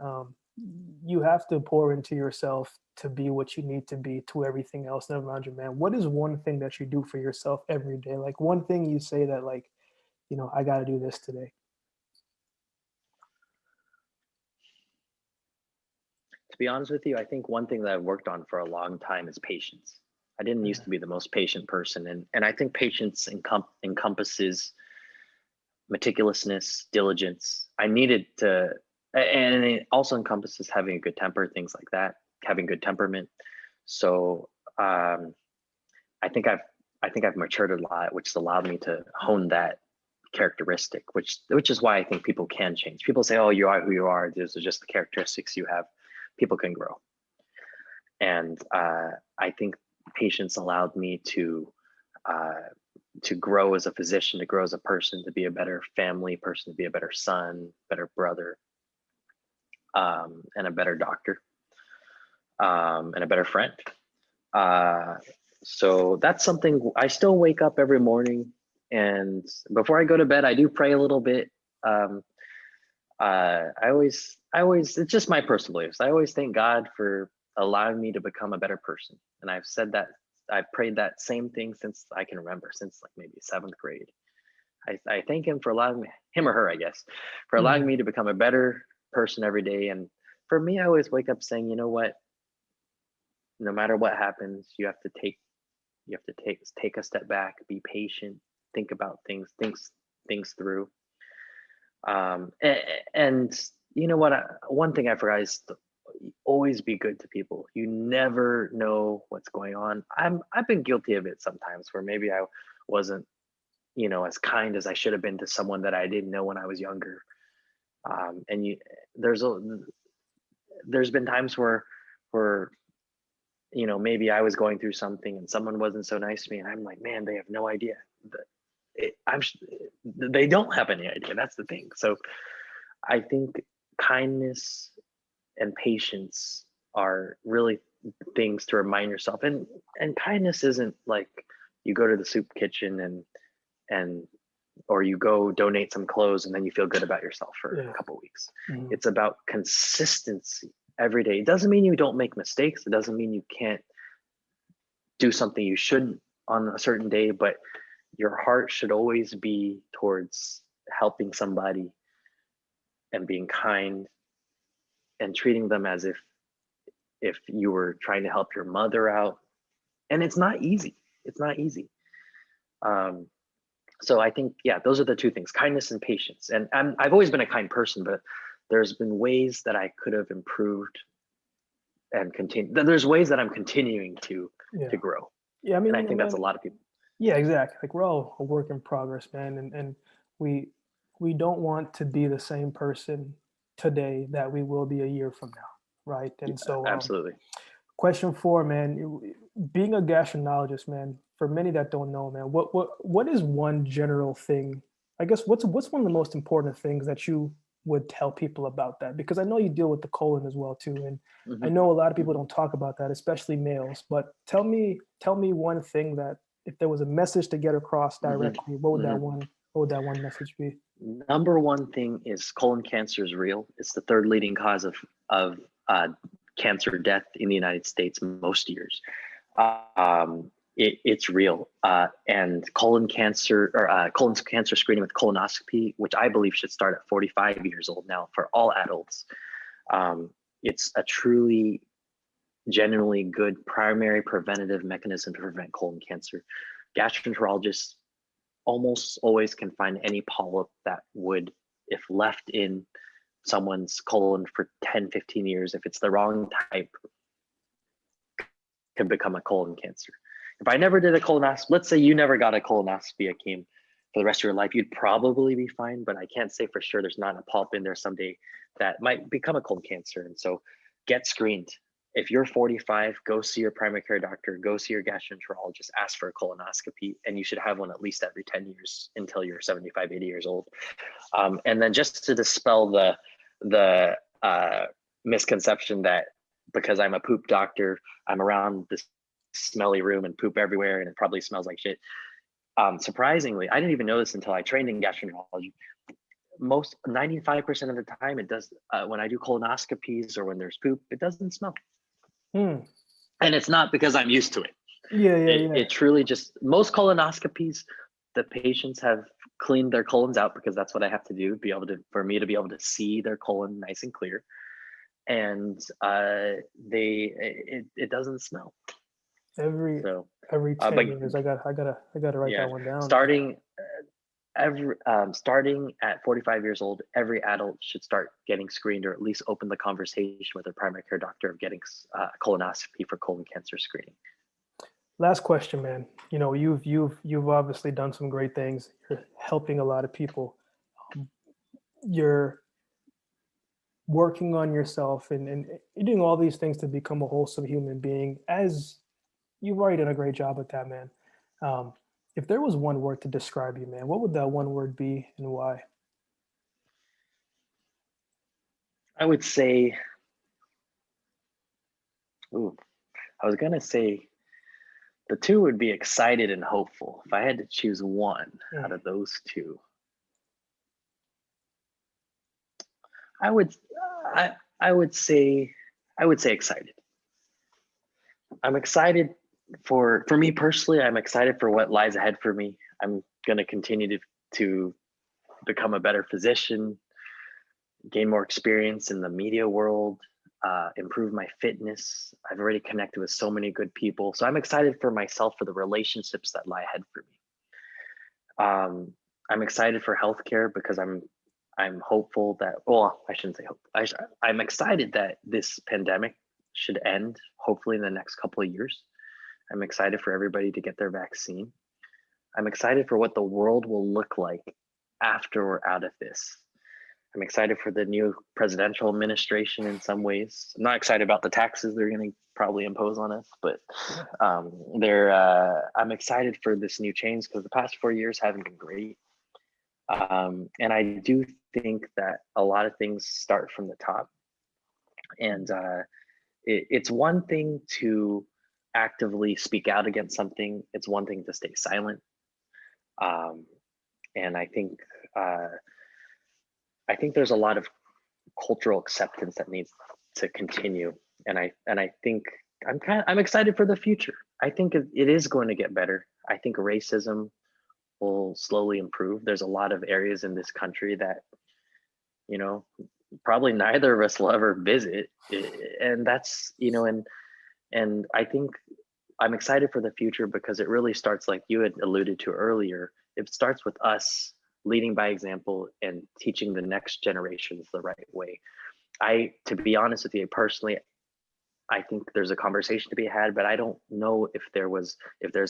You have to pour into yourself to be what you need to be to everything else around you, man. What is one thing that you do for yourself every day? Like one thing you say that, like, I got to do this today. To be honest with you, I think one thing that I've worked on for a long time is patience. I didn't used to be the most patient person, and I think patience encompasses meticulousness, diligence. I needed to, and it also encompasses having a good temper, things like that, having good temperament. So I think I've matured a lot, which has allowed me to hone that characteristic, which is why I think people can change. People say, "Oh, you are who you are. These are just the characteristics you have." People can grow, and I think patience allowed me to grow as a physician, to grow as a person, to be a better family person, to be a better son, better brother, and a better doctor, and a better friend. So that's something. I still wake up every morning, and before I go to bed, I do pray a little bit. I always, it's just my personal beliefs. I always thank God for allowing me to become a better person. And I've said that, I've prayed that same thing since I can remember, since like maybe 7th grade. I thank him for allowing me, him or her, I guess, for allowing me to become a better person every day. And for me, I always wake up saying, you know what, no matter what happens, you have to take a step back, be patient, think about things through. And you know what, one thing I forgot is always be good to people. You never know what's going on. I've been guilty of it sometimes, where maybe I wasn't, as kind as I should have been to someone that I didn't know when I was younger. And there's been times where maybe I was going through something and someone wasn't so nice to me, and I'm like, man, they have no idea. It, I'm they don't have any idea. That's the thing. So I think kindness and patience are really things to remind yourself. And kindness isn't like you go to the soup kitchen and or you go donate some clothes and then you feel good about yourself for Yeah. a couple of weeks. Mhm. It's about consistency every day. It doesn't mean you don't make mistakes. It doesn't mean you can't do something you shouldn't on a certain day, but your heart should always be towards helping somebody and being kind and treating them as if you were trying to help your mother out. And it's not easy. It's not easy. Um, so I think, yeah, those are the two things: kindness and patience. And I've always been a kind person, but there's been ways that I could have improved and continue. There's ways that I'm continuing to Yeah. grow. Yeah. I And mean, I think that's man. a lot of people. Yeah, exactly. Like we're all a work in progress, man, and we we don't want to be the same person today that we will be a year from now, right? Yeah, And so, absolutely. question four, man, being a gastroenterologist, man, for many that don't know, man, what is one general thing? I guess what's one of the most important things that you would tell people about that? Because I know you deal with the colon as well too, and I Hmm. know a lot of people Hmm. don't talk about that, especially males. But tell me one thing that if there was a message to get across Hmm. directly, what would that Hmm. one message be? Number one thing is colon cancer is real. It's the third leading cause of cancer death in the United States most years. It's real. And colon cancer or colon cancer screening with colonoscopy, which I believe should start at 45 years old now for all adults. Um, it's a truly, genuinely good primary preventative mechanism to prevent colon cancer. Gastroenterologists almost always can find any polyp that would, if left in someone's colon for 10, 15 years, if it's the wrong type, can become a colon cancer. If I never did a colonoscopy, let's say you never got a colonoscopy, Akeem, for the rest of your life, you'd probably be fine, but I can't say for sure there's not a polyp in there someday that might become a colon cancer. And so get screened. If you're 45, go see your primary care doctor, go see your gastroenterologist, ask for a colonoscopy, and you should have one at least every 10 years until you're 75, 80 years old. And then just to dispel the misconception that because I'm a poop doctor, I'm around this smelly room and poop everywhere and it probably smells like shit. Surprisingly, I didn't even know this until I trained in gastroenterology. Most 95% of the time, it does. When I do colonoscopies or when there's poop, it doesn't smell, Hmm. and it's not because I'm used to it. Yeah, yeah, It, yeah. it truly just most colonoscopies, the patients have cleaned their colons out because that's what I have to do, be able to for me to be able to see their colon nice and clear, and it doesn't smell. Every So, every but 10 years, I gotta write yeah, that one down. starting starting at 45 years old, every adult should start getting screened or at least open the conversation with their primary care doctor of getting colonoscopy for colon cancer screening. Last question, man. You know, you've obviously done some great things. You're helping a lot of people. You're working on yourself and you're doing all these things to become a wholesome human being. As you've already done a great job at that, man. Um, if there was one word to describe you, man, what would that one word be and why? I would say, ooh, I was gonna say the two would be excited and hopeful. If I had to choose one Mm. out of those two, I would, I, I would say, I would say excited. I'm excited for me personally. I'm excited for what lies ahead for me. I'm gonna continue to become a better physician, gain more experience in the media world, improve my fitness. I've already connected with so many good people. So I'm excited for myself, for the relationships that lie ahead for me. I'm excited for healthcare because I'm hopeful that, well, I shouldn't say hope. I'm excited that this pandemic should end hopefully in the next couple of years. I'm excited for everybody to get their vaccine. I'm excited for what the world will look like after we're out of this. I'm excited for the new presidential administration in some ways. I'm not excited about the taxes they're going to probably impose on us, but I'm excited for this new change because the past 4 years haven't been great. And I do think that a lot of things start from the top. And it's one thing to actively speak out against something. It's one thing to stay silent. And I think there's a lot of cultural acceptance that needs to continue. And I think I'm excited for the future. I think it is going to get better. I think racism will slowly improve. There's a lot of areas in this country that, probably neither of us will ever visit. And that's, and I think I'm excited for the future because it really starts, like you had alluded to earlier, it starts with us leading by example and teaching the next generations the right way. To be honest with you personally, I think there's a conversation to be had, but I don't know if there's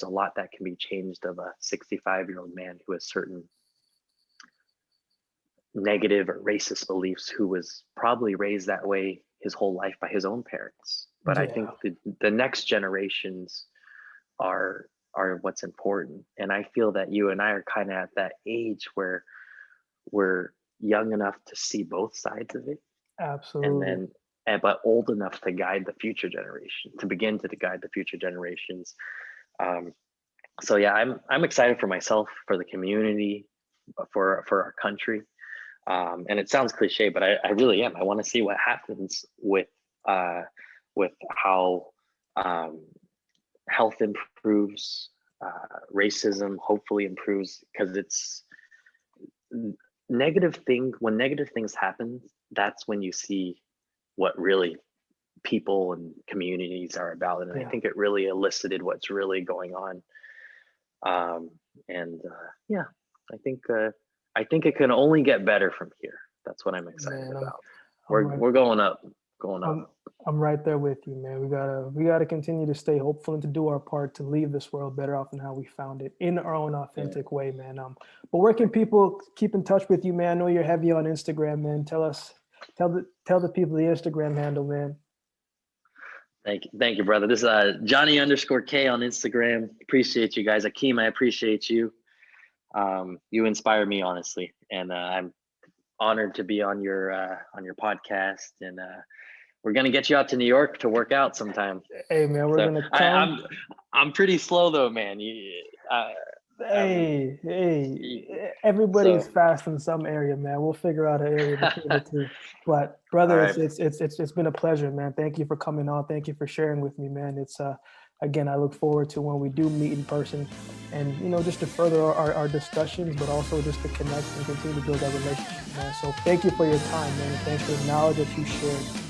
a lot that can be changed of a 65-year-old man who has certain negative or racist beliefs, who was probably raised that way his whole life by his own parents. But I think the next generations are what's important. And I feel that you and I are kind of at that age where we're young enough to see both sides of it. Absolutely. But old enough to guide the future generation, to begin to guide the future generations. So yeah, I'm excited for myself, for the community, for our country. And it sounds cliche, but I really am. I want to see what happens with how health improves, racism hopefully improves, because it's when negative things happen, that's when you see what really people and communities are about. And I think it really elicited what's really going on. I think it can only get better from here. That's what I'm excited about. We're going up. I'm right there with you, man. We gotta continue to stay hopeful and to do our part to leave this world better off than how we found it, in our own authentic way, man. But where can people keep in touch with you, man? I know you're heavy on Instagram, man. Tell the people the Instagram handle, man. Thank you, brother. This is Johnny_K on Instagram. Appreciate you guys. Akeem, I appreciate you. You inspire me, honestly, and I'm honored to be on your podcast, and we're gonna get you out to New York to work out sometime. Hey man, we're gonna come. I'm pretty slow though, man. Everybody's fast in some area, man. We'll figure out an area between the two. But brother, right. It's been a pleasure, man. Thank you for coming on. Thank you for sharing with me, man. It's again, I look forward to when we do meet in person, and just to further our discussions, but also just to connect and continue to build that relationship, man. So thank you for your time, man. And thanks for the knowledge that you shared.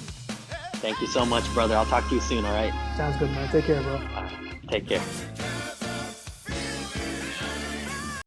Thank you so much, brother. I'll talk to you soon, all right? Sounds good, man. Take care, bro. Take care.